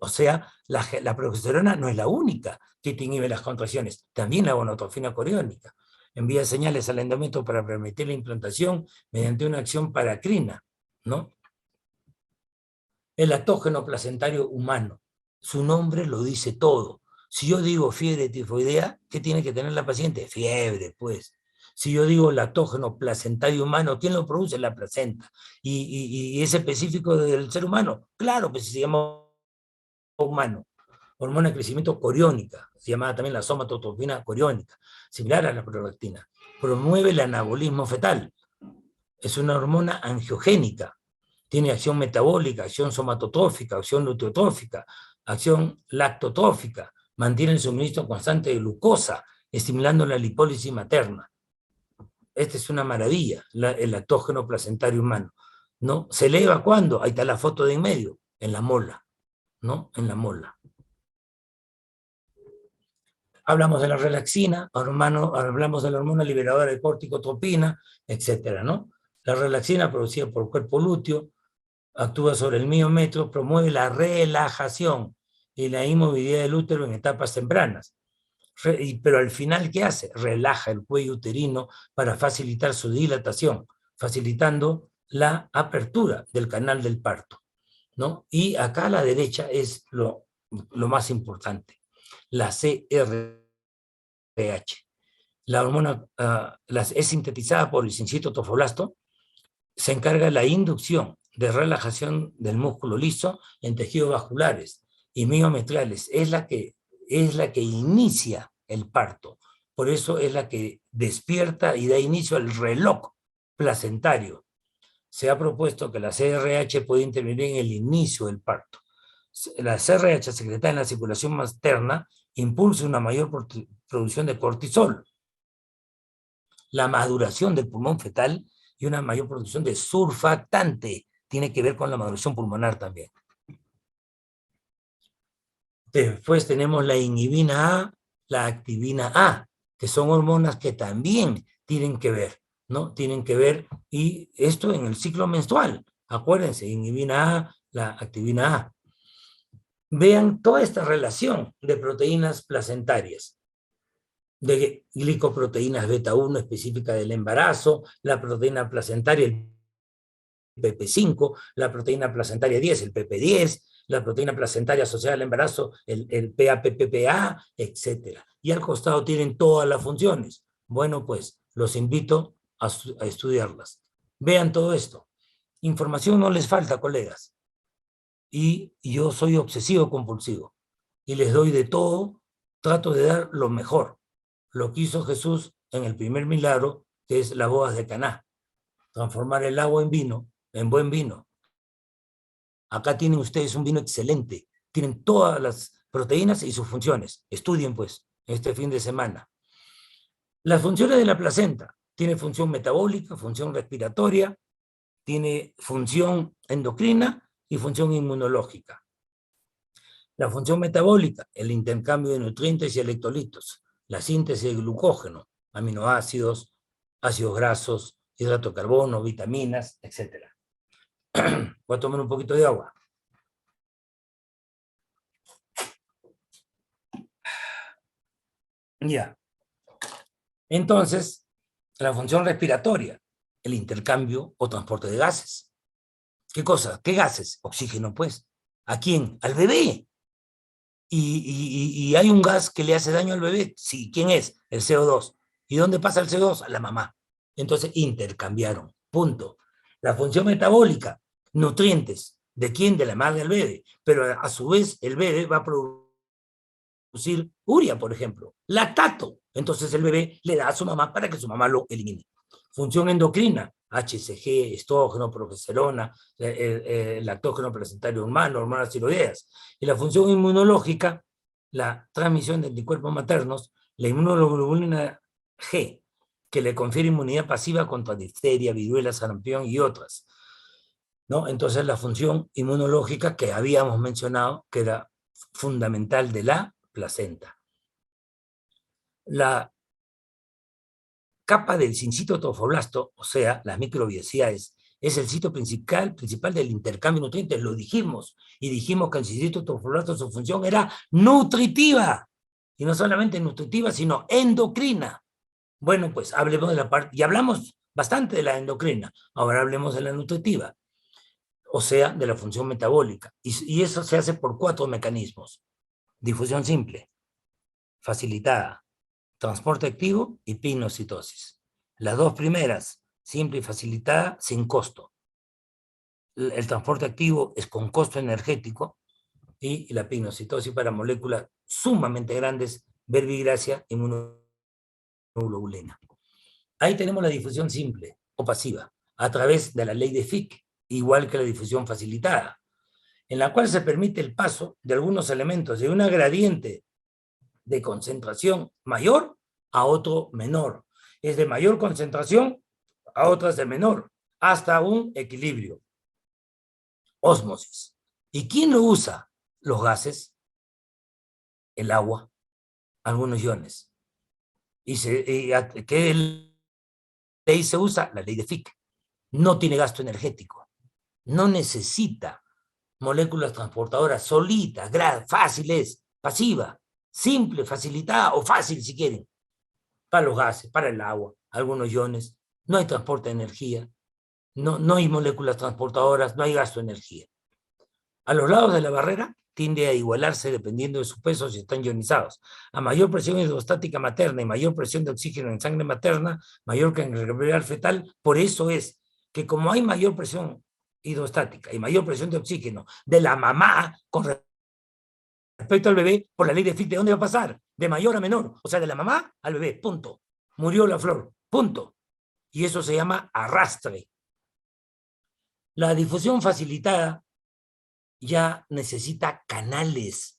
Speaker 1: O sea, la progesterona no es la única que te inhibe las contracciones, también la gonotrofina coriónica. Envía señales al endometrio para permitir la implantación mediante una acción paracrina, ¿no? El lactógeno placentario humano, su nombre lo dice todo. Si yo digo fiebre tifoidea, ¿qué tiene que tener la paciente? Fiebre, pues. Si yo digo lactógeno placentario humano, ¿quién lo produce? La placenta. ¿Y es específico del ser humano? Claro, pues se llama humano. Hormona de crecimiento coriónica, se llamada también la somatotropina coriónica, similar a la prolactina. Promueve el anabolismo fetal. Es una hormona angiogénica. Tiene acción metabólica, acción somatotrófica, acción luteotrófica, acción lactotrófica. Mantiene el suministro constante de glucosa, estimulando la lipólisis materna. Esta es una maravilla, el lactógeno placentario humano, ¿no? ¿Se eleva cuándo? Ahí está la foto de en medio, en la mola, ¿no? En la mola. Hablamos de la relaxina, hablamos de la hormona liberadora de corticotropina, etcétera, ¿no? La relaxina producida por el cuerpo lúteo actúa sobre el miometrio, promueve la relajación y la inmovilidad del útero en etapas tempranas. Pero al final, ¿qué hace? Relaja el cuello uterino para facilitar su dilatación, facilitando la apertura del canal del parto, ¿no? Y acá a la derecha es lo más importante, la CRH. La hormona es sintetizada por el sincito tofolasto, se encarga de la inducción de relajación del músculo liso en tejidos vasculares y miometriales. Es la que inicia el parto. Por eso es la que despierta y da inicio al reloj placentario. Se ha propuesto que la CRH puede intervenir en el inicio del parto. La CRH secretada en la circulación materna impulsa una mayor producción de cortisol, la maduración del pulmón fetal y una mayor producción de surfactante. Tiene que ver con la maduración pulmonar también. Después tenemos la inhibina A, la activina A, que son hormonas que también tienen que ver, ¿no? Tienen que ver, y esto en el ciclo menstrual. Acuérdense, inhibina A, la activina A. Vean toda esta relación de proteínas placentarias, de glicoproteínas beta 1 específica del embarazo, la proteína placentaria, el PP5, la proteína placentaria 10, el PP10, la proteína placentaria asociada al embarazo, el PAPPA, etc. Y al costado tienen todas las funciones. Bueno, pues los invito a estudiarlas. Vean todo esto. Información no les falta, colegas. Y yo soy obsesivo compulsivo. Y les doy de todo, trato de dar lo mejor. Lo que hizo Jesús en el primer milagro, que es las bodas de Caná. Transformar el agua en vino, en buen vino. Acá tienen ustedes un vino excelente. Tienen todas las proteínas y sus funciones. Estudien, pues, este fin de semana. Las funciones de la placenta. Tiene función metabólica, función respiratoria, tiene función endocrina y función inmunológica. La función metabólica, el intercambio de nutrientes y electrolitos, la síntesis de glucógeno, aminoácidos, ácidos grasos, hidrato de carbono, vitaminas, etc. Voy a tomar un poquito de agua. Ya. Entonces, la función respiratoria, el intercambio o transporte de gases. ¿Qué cosa? ¿Qué gases? Oxígeno, pues. ¿A quién? Al bebé. ¿Y hay un gas que le hace daño al bebé? Sí, ¿quién es? El CO2. ¿Y dónde pasa el CO2? A la mamá. Entonces, intercambiaron. Punto. La función metabólica, nutrientes. ¿De quién? De la madre al bebé. Pero a su vez, el bebé va a producir urea, por ejemplo. Lactato. Entonces, el bebé le da a su mamá para que su mamá lo elimine. Función endocrina, HCG, estrógeno, progesterona, el lactógeno placentario humano, hormonas tiroideas. Y la función inmunológica, la transmisión de anticuerpos maternos, la inmunoglobulina G, que le confiere inmunidad pasiva contra difteria, viruela, sarampión y otras, ¿no? Entonces la función inmunológica que habíamos mencionado, que era fundamental de la placenta. La capa del sincito trofoblasto, o sea, las microbiosidades, es el sitio principal del intercambio de nutrientes, lo dijimos, y dijimos que el sincito trofoblasto su función era nutritiva, y no solamente nutritiva, sino endocrina. Bueno, pues hablemos de la parte, y hablamos bastante de la endocrina, ahora hablemos de la nutritiva, o sea, de la función metabólica, y eso se hace por 4 mecanismos: difusión simple, facilitada, transporte activo y pinocitosis. Las dos primeras, simple y facilitada, sin costo. El transporte activo es con costo energético y la pinocitosis para moléculas sumamente grandes, verbigracia, inmunoglobulina. Ahí tenemos la difusión simple o pasiva, a través de la ley de Fick, igual que la difusión facilitada, en la cual se permite el paso de algunos elementos de una gradiente de concentración mayor a otro menor. Es de mayor concentración a otras de menor, hasta un equilibrio. Ósmosis. ¿Y quién lo usa? Los gases, el agua, algunos iones. ¿Qué ley se usa? La ley de Fick. No tiene gasto energético. No necesita moléculas transportadoras solitas, fáciles, pasiva, simple, facilitada o fácil si quieren. Para los gases, para el agua, algunos iones. No hay transporte de energía. No hay moléculas transportadoras, no hay gasto de energía. A los lados de la barrera tiende a igualarse dependiendo de su peso si están ionizados. A mayor presión hidrostática materna y mayor presión de oxígeno en sangre materna, mayor que en el embrión fetal. Por eso es que como hay mayor presión hidrostática y mayor presión de oxígeno de la mamá con respecto al bebé, por la ley de Fick, ¿de dónde va a pasar? De mayor a menor. O sea, de la mamá al bebé, punto. Murió la flor, punto. Y eso se llama arrastre. La difusión facilitada ya necesita canales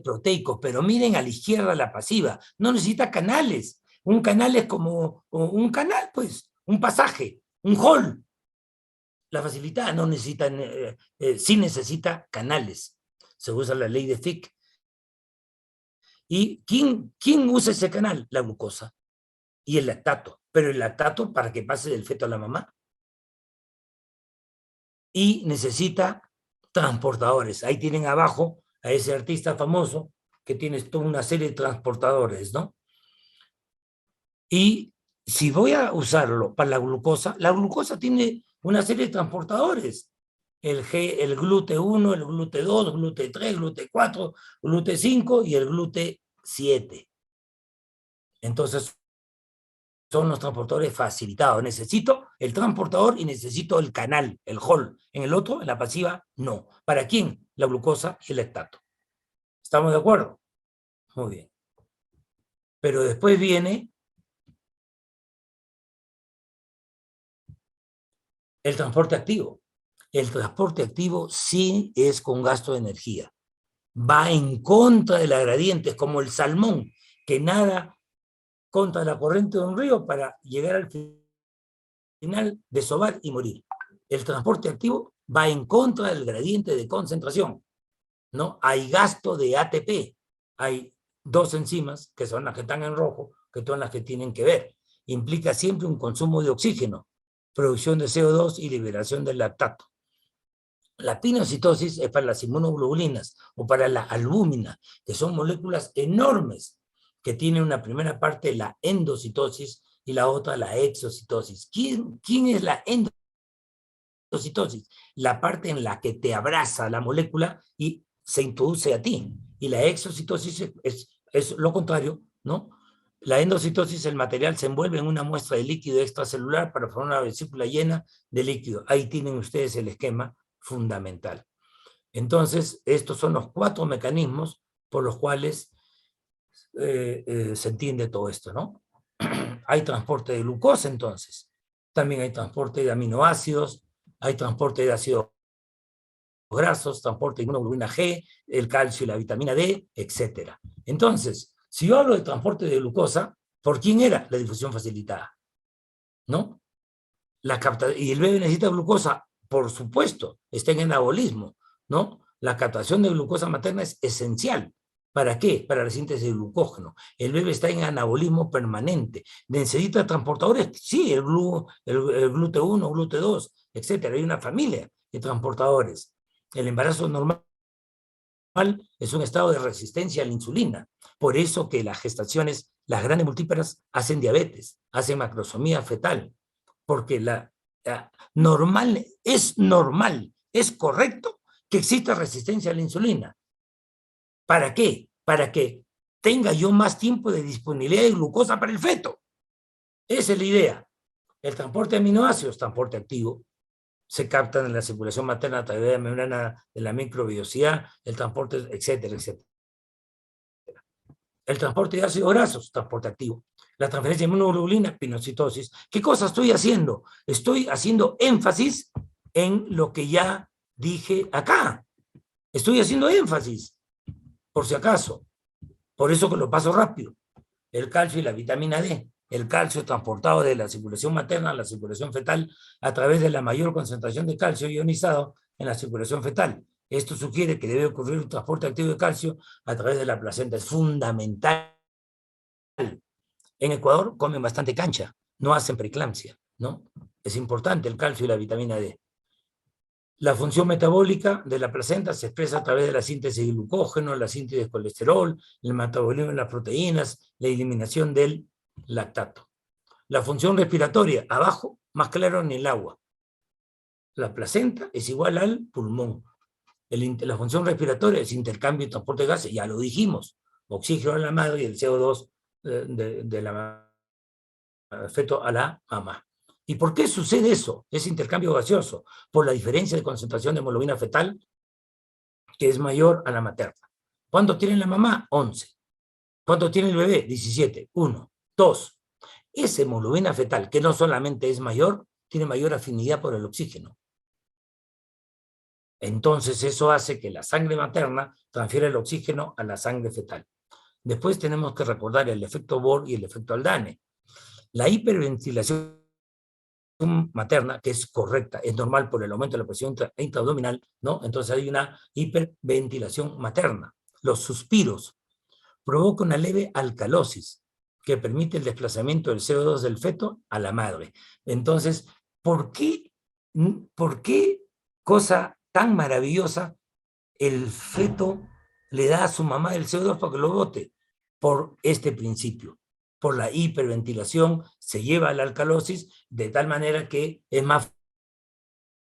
Speaker 1: proteicos, pero miren a la izquierda la pasiva, no necesita canales. Un canal es como un canal, pues, un pasaje, un hall. La facilitada no necesita, sí necesita canales. Se usa la ley de Fick. ¿Y quién usa ese canal? La glucosa y el lactato. Pero el lactato para que pase del feto a la mamá. Y necesita transportadores. Ahí tienen abajo a ese artista famoso que tiene toda una serie de transportadores, ¿no? Y si voy a usarlo para la glucosa tiene una serie de transportadores. El GLUT1, el GLUT2, GLUT3, GLUT4, GLUT5 y el GLUT7. Entonces, son los transportadores facilitados. Necesito el transportador y necesito el canal, el hall. En el otro, en la pasiva, no. ¿Para quién? La glucosa y el lactato. ¿Estamos de acuerdo? Muy bien. Pero después viene el transporte activo. El transporte activo sí es con gasto de energía. Va en contra de la gradiente, es como el salmón, que nada contra la corriente de un río para llegar al final, desovar y morir. El transporte activo va en contra del gradiente de concentración, ¿no? Hay gasto de ATP, hay dos enzimas, que son las que están en rojo, que son las que tienen que ver. Implica siempre un consumo de oxígeno, producción de CO2 y liberación del lactato. La pinocitosis es para las inmunoglobulinas o para la albúmina, que son moléculas enormes que tienen una primera parte, la endocitosis, y la otra, la exocitosis. ¿Quién es la endocitosis? La parte en la que te abraza la molécula y se introduce a ti. Y la exocitosis es lo contrario, ¿no? La endocitosis, el material se envuelve en una muestra de líquido extracelular para formar una vesícula llena de líquido. Ahí tienen ustedes el esquema fundamental. Entonces, estos son los 4 mecanismos por los cuales se entiende todo esto, ¿no? Hay transporte de glucosa, entonces. También hay transporte de aminoácidos, hay transporte de ácidos grasos, transporte de inmunoglobulina G, el calcio y la vitamina D, etc. Entonces, si yo hablo de transporte de glucosa, ¿por quién era la difusión facilitada? ¿No? Y el bebé necesita glucosa, por supuesto, está en anabolismo, ¿no? La captación de glucosa materna es esencial. ¿Para qué? Para la síntesis de glucógeno. El bebé está en anabolismo permanente. ¿Necesita transportadores? Sí, el GLUT1, GLUT2, etc. Hay una familia de transportadores. El embarazo normal es un estado de resistencia a la insulina. Por eso que las gestaciones, las grandes multíparas, hacen diabetes, hacen macrosomía fetal. Porque normal, es correcto que exista resistencia a la insulina. ¿Para qué? Para que tenga yo más tiempo de disponibilidad de glucosa para el feto. Esa es la idea. El transporte de aminoácidos, transporte activo, se captan en la circulación materna a través de la membrana de la microvellosidad, el transporte, etcétera, etcétera. El transporte de ácidos grasos, transporte activo. La transferencia de inmunoglobulina, pinocitosis. ¿Qué cosa estoy haciendo? Estoy haciendo énfasis en lo que ya dije acá. Estoy haciendo énfasis, por si acaso. Por eso que lo paso rápido. El calcio y la vitamina D. El calcio es transportado de la circulación materna a la circulación fetal a través de la mayor concentración de calcio ionizado en la circulación fetal. Esto sugiere que debe ocurrir un transporte activo de calcio a través de la placenta. Es fundamental. En Ecuador comen bastante cancha, no hacen preeclampsia, ¿no? Es importante el calcio y la vitamina D. La función metabólica de la placenta se expresa a través de la síntesis de glucógeno, la síntesis de colesterol, el metabolismo de las proteínas, la eliminación del lactato. La función respiratoria, abajo, más claro en el agua. La placenta es igual al pulmón. La función respiratoria es intercambio y transporte de gases, ya lo dijimos. Oxígeno a la madre y el CO2 de la feto a la mamá. ¿Y por qué sucede eso? Ese intercambio gaseoso, por la diferencia de concentración de hemoglobina fetal, que es mayor a la materna. ¿Cuánto tiene la mamá? 11. ¿Cuánto tiene el bebé? 17. 1. 2. Esa hemoglobina fetal, que no solamente es mayor, tiene mayor afinidad por el oxígeno. Entonces eso hace que la sangre materna transfiera el oxígeno a la sangre fetal. Después tenemos que recordar el efecto Bohr y el efecto Haldane. La hiperventilación materna, que es correcta, es normal por el aumento de la presión intraabdominal, ¿no? Entonces hay una hiperventilación materna. Los suspiros provocan una leve alcalosis que permite el desplazamiento del CO2 del feto a la madre. Entonces, ¿por qué cosa tan maravillosa el feto le da a su mamá el CO2 para que lo bote? Por este principio. Por la hiperventilación se lleva a la alcalosis de tal manera que es más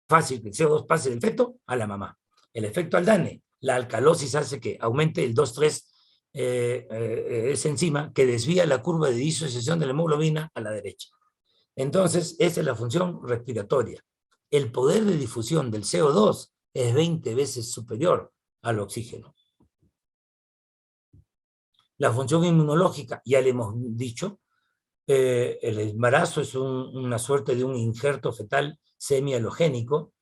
Speaker 1: fácil que el CO2 pase del feto a la mamá. El efecto Haldane, la alcalosis hace que aumente el 2,3 esa enzima que desvía la curva de disociación de la hemoglobina a la derecha. Entonces, esa es la función respiratoria. El poder de difusión del CO2 es 20 veces superior al oxígeno. La función inmunológica, ya le hemos dicho, el embarazo es una suerte de un injerto fetal semihalogénico,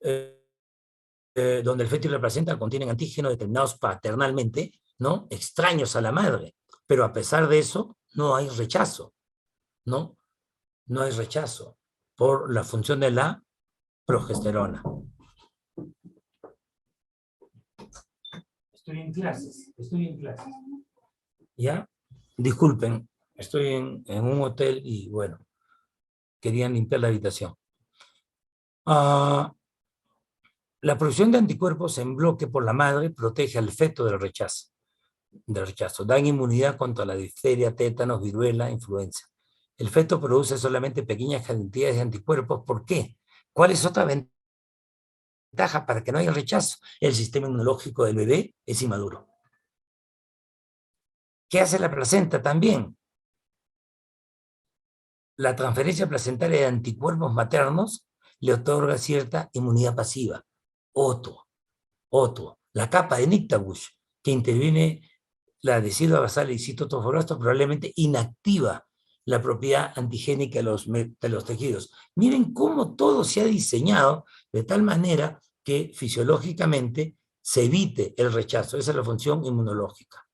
Speaker 1: donde el feto y la placenta contienen antígenos determinados paternalmente, ¿no? Extraños a la madre, pero a pesar de eso no hay rechazo, ¿no? No hay rechazo por la función de la progesterona. Estoy en clases. ¿Ya? Disculpen, estoy en un hotel y bueno, querían limpiar la habitación. La producción de anticuerpos en bloque por la madre protege al feto del rechazo. Dan inmunidad contra la difteria, tétanos, viruela, influenza. El feto produce solamente pequeñas cantidades de anticuerpos. ¿Por qué? ¿Cuál es otra ventaja para que no haya rechazo? El sistema inmunológico del bebé es inmaduro. ¿Qué hace la placenta también? La transferencia placentaria de anticuerpos maternos le otorga cierta inmunidad pasiva. Otro. La capa de Nictabusch, que interviene la decidua basal y citotofoblasto, probablemente inactiva la propiedad antigénica de los tejidos. Miren cómo todo se ha diseñado de tal manera que fisiológicamente se evite el rechazo. Esa es la función inmunológica.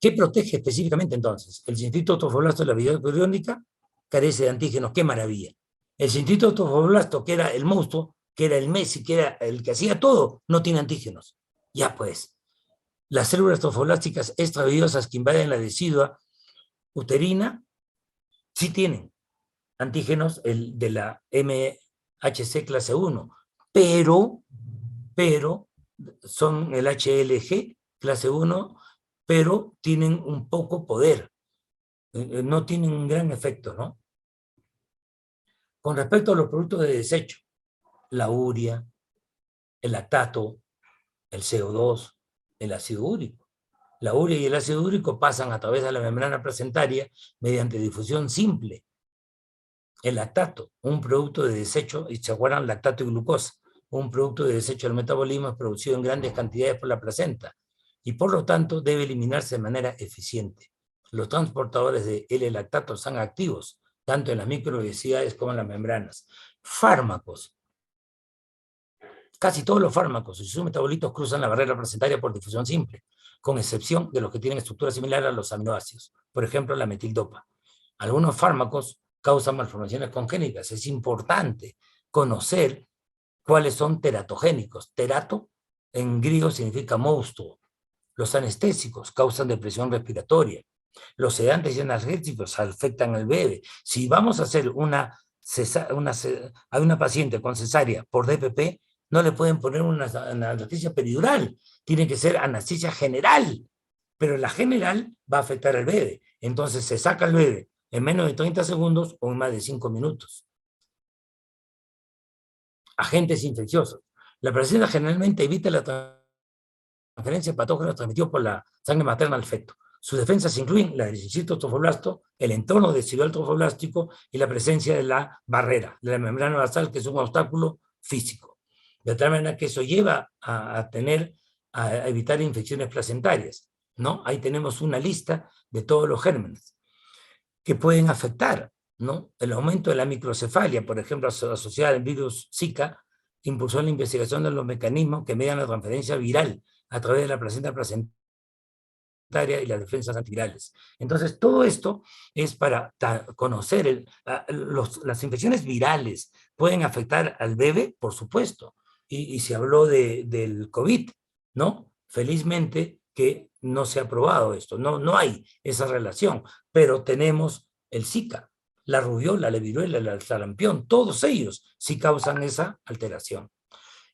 Speaker 1: ¿Qué protege específicamente entonces? El cintrito tofoblasto de la vida periódica carece de antígenos. ¡Qué maravilla! El cintrito tofoblasto, que era el monstruo, que era el Messi, que era el que hacía todo, no tiene antígenos. Ya pues, las células tofoblásticas extraviosas que invaden la decidua uterina sí tienen antígenos de la MHC clase 1, pero son el HLG clase 1, pero tienen un poco poder, no tienen un gran efecto, ¿no? Con respecto a los productos de desecho, la urea, el lactato, el CO2, el ácido úrico. La urea y el ácido úrico pasan a través de la membrana placentaria mediante difusión simple. El lactato, un producto de desecho, y se acuerdan, lactato y glucosa, un producto de desecho del metabolismo es producido en grandes cantidades por la placenta y por lo tanto debe eliminarse de manera eficiente. Los transportadores de L-lactato son activos, tanto en las microvesicidades como en las membranas. Fármacos. Casi todos los fármacos y sus metabolitos cruzan la barrera placentaria por difusión simple, con excepción de los que tienen estructura similar a los aminoácidos, por ejemplo la metildopa. Algunos fármacos causan malformaciones congénitas. Es importante conocer cuáles son teratogénicos. Terato en griego significa monstruo. Los anestésicos causan depresión respiratoria. Los sedantes y analgésicos afectan al bebé. Si vamos a hacer a una paciente con cesárea por DPP, no le pueden poner una anestesia peridural, tiene que ser anestesia general, pero la general va a afectar al bebé. Entonces se saca al bebé en menos de 30 segundos o en más de 5 minutos. Agentes infecciosos. La placenta generalmente evita la transferencia de patógenos transmitidos por la sangre materna al feto. Sus defensas incluyen la del citotofoblasto, el entorno decidual trofoblástico y la presencia de la barrera, de la membrana basal, que es un obstáculo físico. De tal manera que eso lleva a evitar infecciones placentarias, ¿no? Ahí tenemos una lista de todos los gérmenes que pueden afectar, ¿no? El aumento de la microcefalia, por ejemplo, asociada al virus Zika, impulsó la investigación de los mecanismos que median la transferencia viral a través de la placenta placentaria y las defensas antivirales. Entonces, todo esto es para conocer las infecciones virales. ¿Pueden afectar al bebé? Por supuesto. Y se habló del COVID, ¿no? Felizmente que no se ha probado esto, no hay esa relación, pero tenemos el Zika, la rubiola, la viruela, el sarampión, todos ellos sí causan esa alteración.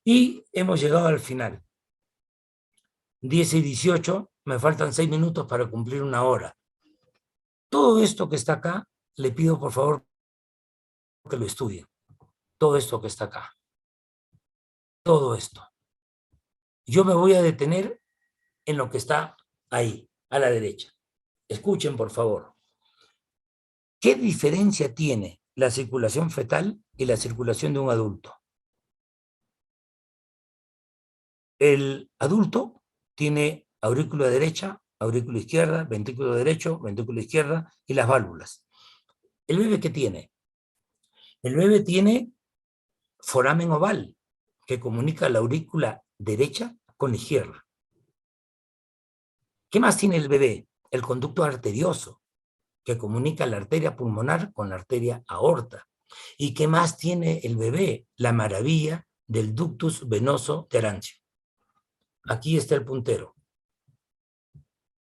Speaker 1: Y hemos llegado al final. 10 y 18, me faltan 6 minutos para cumplir una hora. Todo esto que está acá, le pido por favor que lo estudien. Todo esto que está acá. Todo esto. Yo me voy a detener en lo que está ahí, a la derecha. Escuchen, por favor. ¿Qué diferencia tiene la circulación fetal y la circulación de un adulto? El adulto tiene aurícula derecha, aurícula izquierda, ventrículo derecho, ventrículo izquierda y las válvulas. ¿El bebé qué tiene? El bebé tiene foramen oval, que comunica la aurícula derecha con la izquierda. ¿Qué más tiene el bebé? El conducto arterioso, que comunica la arteria pulmonar con la arteria aorta. ¿Y qué más tiene el bebé? La maravilla del ductus venoso de Arancio. Aquí está el puntero.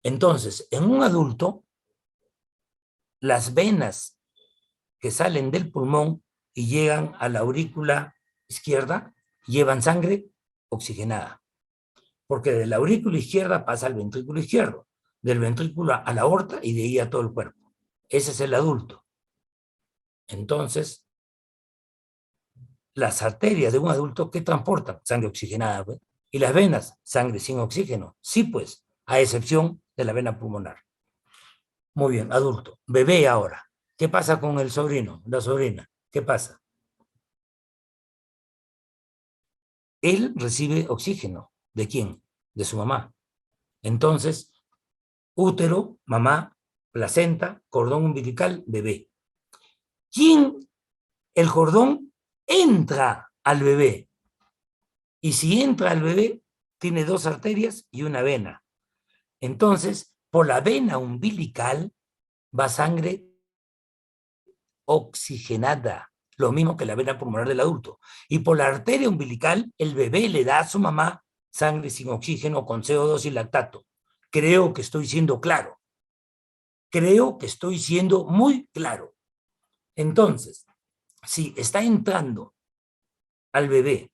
Speaker 1: Entonces, en un adulto, las venas que salen del pulmón y llegan a la aurícula izquierda llevan sangre oxigenada. Porque de la aurícula izquierda pasa al ventrículo izquierdo, del ventrículo a la aorta y de ahí a todo el cuerpo. Ese es el adulto. Entonces, las arterias de un adulto, ¿qué transportan? Sangre oxigenada, pues. Y las venas, sangre sin oxígeno. Sí, pues, a excepción de la vena pulmonar. Muy bien, adulto. Bebé ahora. ¿Qué pasa con el sobrino, la sobrina? ¿Qué pasa? Él recibe oxígeno. ¿De quién? De su mamá. Entonces, útero, mamá, placenta, cordón umbilical, bebé. ¿Quién? El cordón entra al bebé. Y si entra al bebé, tiene dos arterias y una vena. Entonces, por la vena umbilical va sangre oxigenada, lo mismo que la vena pulmonar del adulto. Y por la arteria umbilical, el bebé le da a su mamá sangre sin oxígeno con CO2 y lactato. Creo que estoy siendo claro. Creo que estoy siendo muy claro. Entonces, si está entrando al bebé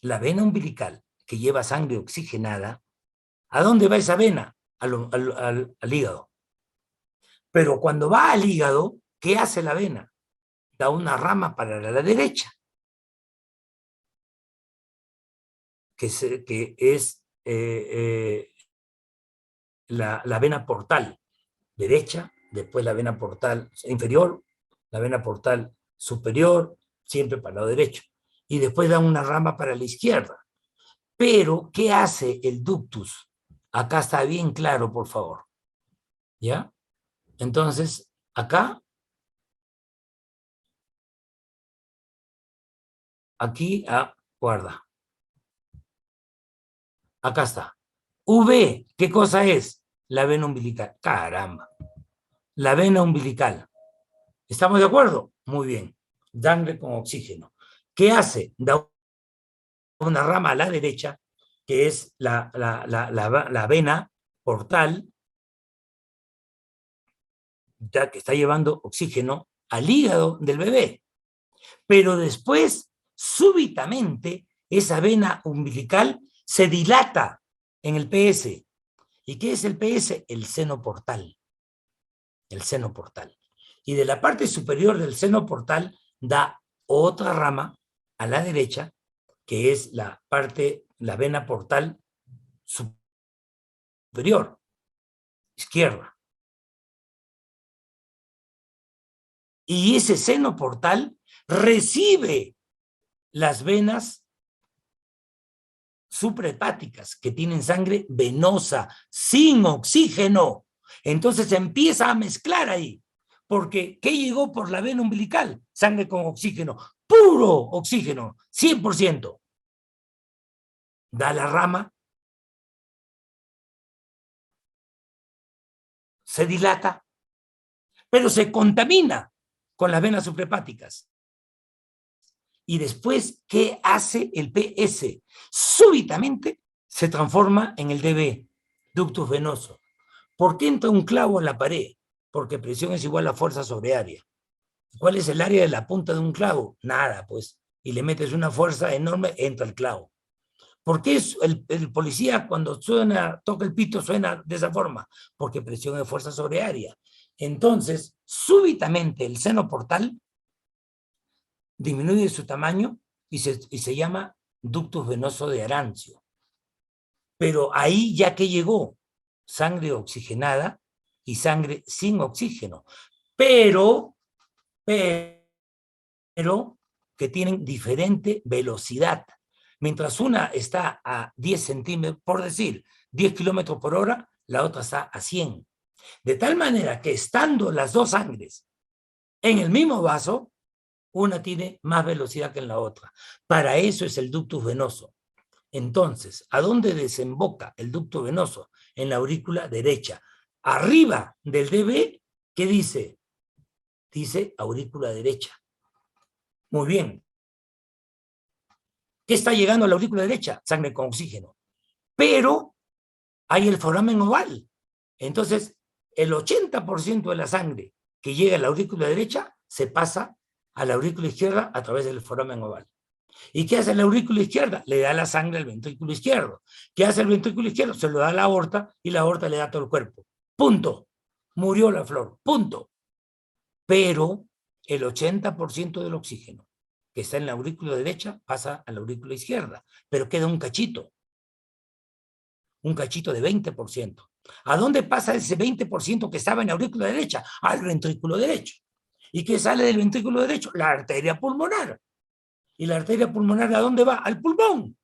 Speaker 1: la vena umbilical que lleva sangre oxigenada, ¿a dónde va esa vena? Al hígado. Pero cuando va al hígado, ¿qué hace la vena? Da una rama para la derecha, que es la vena portal derecha, después la vena portal inferior, la vena portal superior, siempre para el lado derecho, y después da una rama para la izquierda. Pero, ¿qué hace el ductus? Acá está bien claro, por favor. ¿Ya? Entonces, acá, aquí, guarda. Acá está. V, ¿qué cosa es? La vena umbilical. Caramba. La vena umbilical. ¿Estamos de acuerdo? Muy bien. Sangre con oxígeno. ¿Qué hace? Da una rama a la derecha, que es la vena portal, ya que está llevando oxígeno al hígado del bebé. Pero después, súbitamente, esa vena umbilical se dilata en el PS. ¿Y qué es el PS? El seno portal. El seno portal. Y de la parte superior del seno portal da otra rama a la derecha, que es la vena portal superior, izquierda. Y ese seno portal recibe las venas suprahepáticas que tienen sangre venosa, sin oxígeno. Entonces se empieza a mezclar ahí. Porque, ¿qué llegó por la vena umbilical? Sangre con oxígeno, puro oxígeno, 100%. Da la rama, se dilata, pero se contamina con las venas suprahepáticas. Y después, ¿qué hace el PS? Súbitamente se transforma en el DB, ductus venoso. ¿Por qué entra un clavo en la pared? Porque presión es igual a fuerza sobre área. ¿Cuál es el área de la punta de un clavo? Nada, pues. Y le metes una fuerza enorme, entra el clavo. ¿Por qué el policía cuando toca el pito suena de esa forma? Porque presión es fuerza sobre área. Entonces, súbitamente el seno portal disminuye su tamaño y se llama ductus venoso de Arancio. Pero ahí ya que llegó sangre oxigenada y sangre sin oxígeno, pero que tienen diferente velocidad. Mientras una está a 10 centímetros, por decir, 10 kilómetros por hora, la otra está a 100. De tal manera que estando las dos sangres en el mismo vaso, una tiene más velocidad que en la otra. Para eso es el ductus venoso. Entonces, ¿a dónde desemboca el ducto venoso? En la aurícula derecha. Arriba del DB, ¿qué dice? Dice aurícula derecha. Muy bien. ¿Qué está llegando a la aurícula derecha? Sangre con oxígeno. Pero hay el foramen oval. Entonces, el 80% de la sangre que llega a la aurícula derecha se pasa a la aurícula izquierda a través del foramen oval. ¿Y qué hace la aurícula izquierda? Le da la sangre al ventrículo izquierdo. ¿Qué hace el ventrículo izquierdo? Se lo da a la aorta y la aorta le da a todo el cuerpo. Punto. Murió la flor. Punto. Pero el 80% del oxígeno que está en la aurícula derecha pasa a la aurícula izquierda, pero queda un cachito de 20%. ¿A dónde pasa ese 20% que estaba en la aurícula derecha? Al ventrículo derecho. ¿Y qué sale del ventrículo derecho? La arteria pulmonar. ¿Y la arteria pulmonar a dónde va? Al pulmón.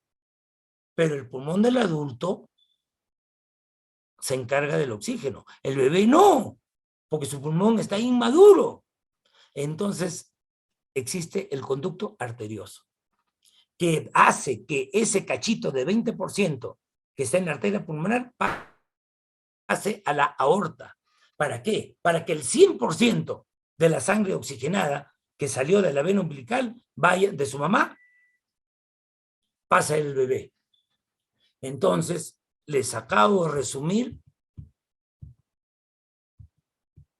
Speaker 1: Pero el pulmón del adulto se encarga del oxígeno. El bebé no, porque su pulmón está inmaduro. Entonces, existe el conducto arterioso, que hace que ese cachito de 20% que está en la arteria pulmonar pase a la aorta. ¿Para qué? Para que el 100% de la sangre oxigenada que salió de la vena umbilical vaya de su mamá, pasa el bebé. Entonces, les acabo de resumir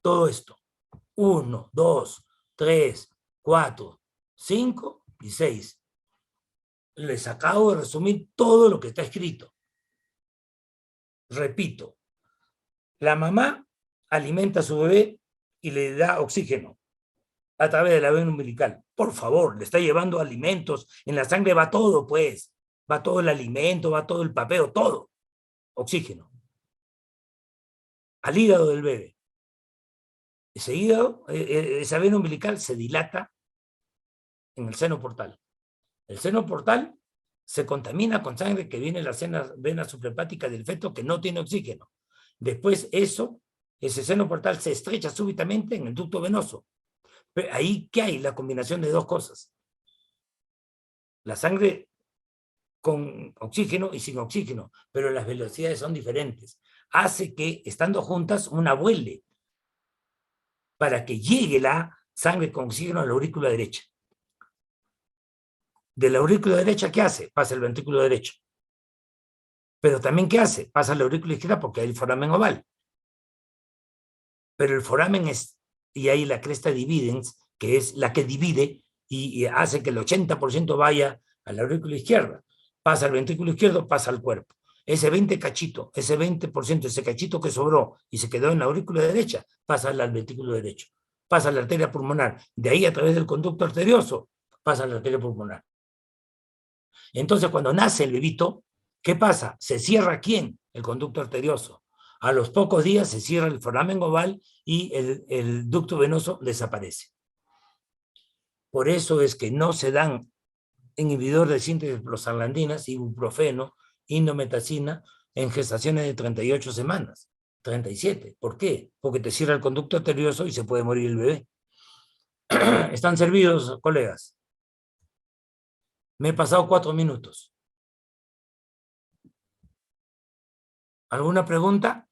Speaker 1: todo esto. 1, 2, 3, 4, 5 y 6. Les acabo de resumir todo lo que está escrito. Repito, la mamá alimenta a su bebé y le da oxígeno a través de la vena umbilical. Por favor, le está llevando alimentos. En la sangre va todo, pues. Va todo el alimento, va todo el papeo, todo. Oxígeno. Al hígado del bebé. Ese hígado, esa vena umbilical se dilata en el seno portal. El seno portal se contamina con sangre que viene de las venas suprahepáticas del feto que no tiene oxígeno. Después ese seno portal se estrecha súbitamente en el ducto venoso. Pero ahí, ¿qué hay? La combinación de dos cosas. La sangre con oxígeno y sin oxígeno, pero las velocidades son diferentes. Hace que, estando juntas, una vuele para que llegue la sangre con oxígeno a la aurícula derecha. De la aurícula derecha, ¿qué hace? Pasa el ventrículo derecho. Pero también, ¿qué hace? Pasa la aurícula izquierda porque hay el foramen oval. Pero el foramen y ahí la cresta dividens, que es la que divide y hace que el 80% vaya a la aurícula izquierda. Pasa al ventrículo izquierdo, pasa al cuerpo. Ese 20%, ese cachito que sobró y se quedó en la aurícula derecha, pasa al ventrículo derecho. Pasa a la arteria pulmonar. De ahí, a través del conducto arterioso, pasa a la arteria pulmonar. Entonces, cuando nace el bebito, ¿qué pasa? Se cierra ¿quién? El conducto arterioso. A los pocos días se cierra el foramen oval y el ducto venoso desaparece. Por eso es que no se dan inhibidor de síntesis de prostaglandinas, ibuprofeno, indometacina, en gestaciones de 38 semanas, 37. ¿Por qué? Porque te cierra el conducto arterioso y se puede morir el bebé. ¿Están servidos, colegas? Me he pasado 4 minutos. ¿Alguna pregunta?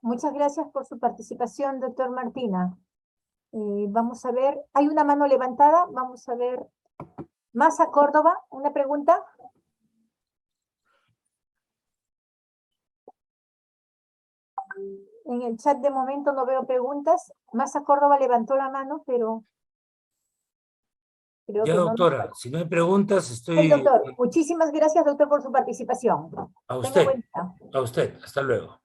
Speaker 2: Muchas gracias por su participación, doctor Martina. Vamos a ver, hay una mano levantada, vamos a ver. Masa Córdoba, ¿una pregunta? En el chat de momento no veo preguntas. Masa Córdoba levantó la mano, pero creo
Speaker 1: Ya,
Speaker 2: que
Speaker 1: doctora,
Speaker 2: no.
Speaker 1: si no hay preguntas,
Speaker 2: El
Speaker 1: estoy
Speaker 2: doctor, muchísimas gracias, doctor, por su participación.
Speaker 1: a
Speaker 2: Tenga
Speaker 1: usted,
Speaker 2: buen día.
Speaker 1: a usted. Hasta luego.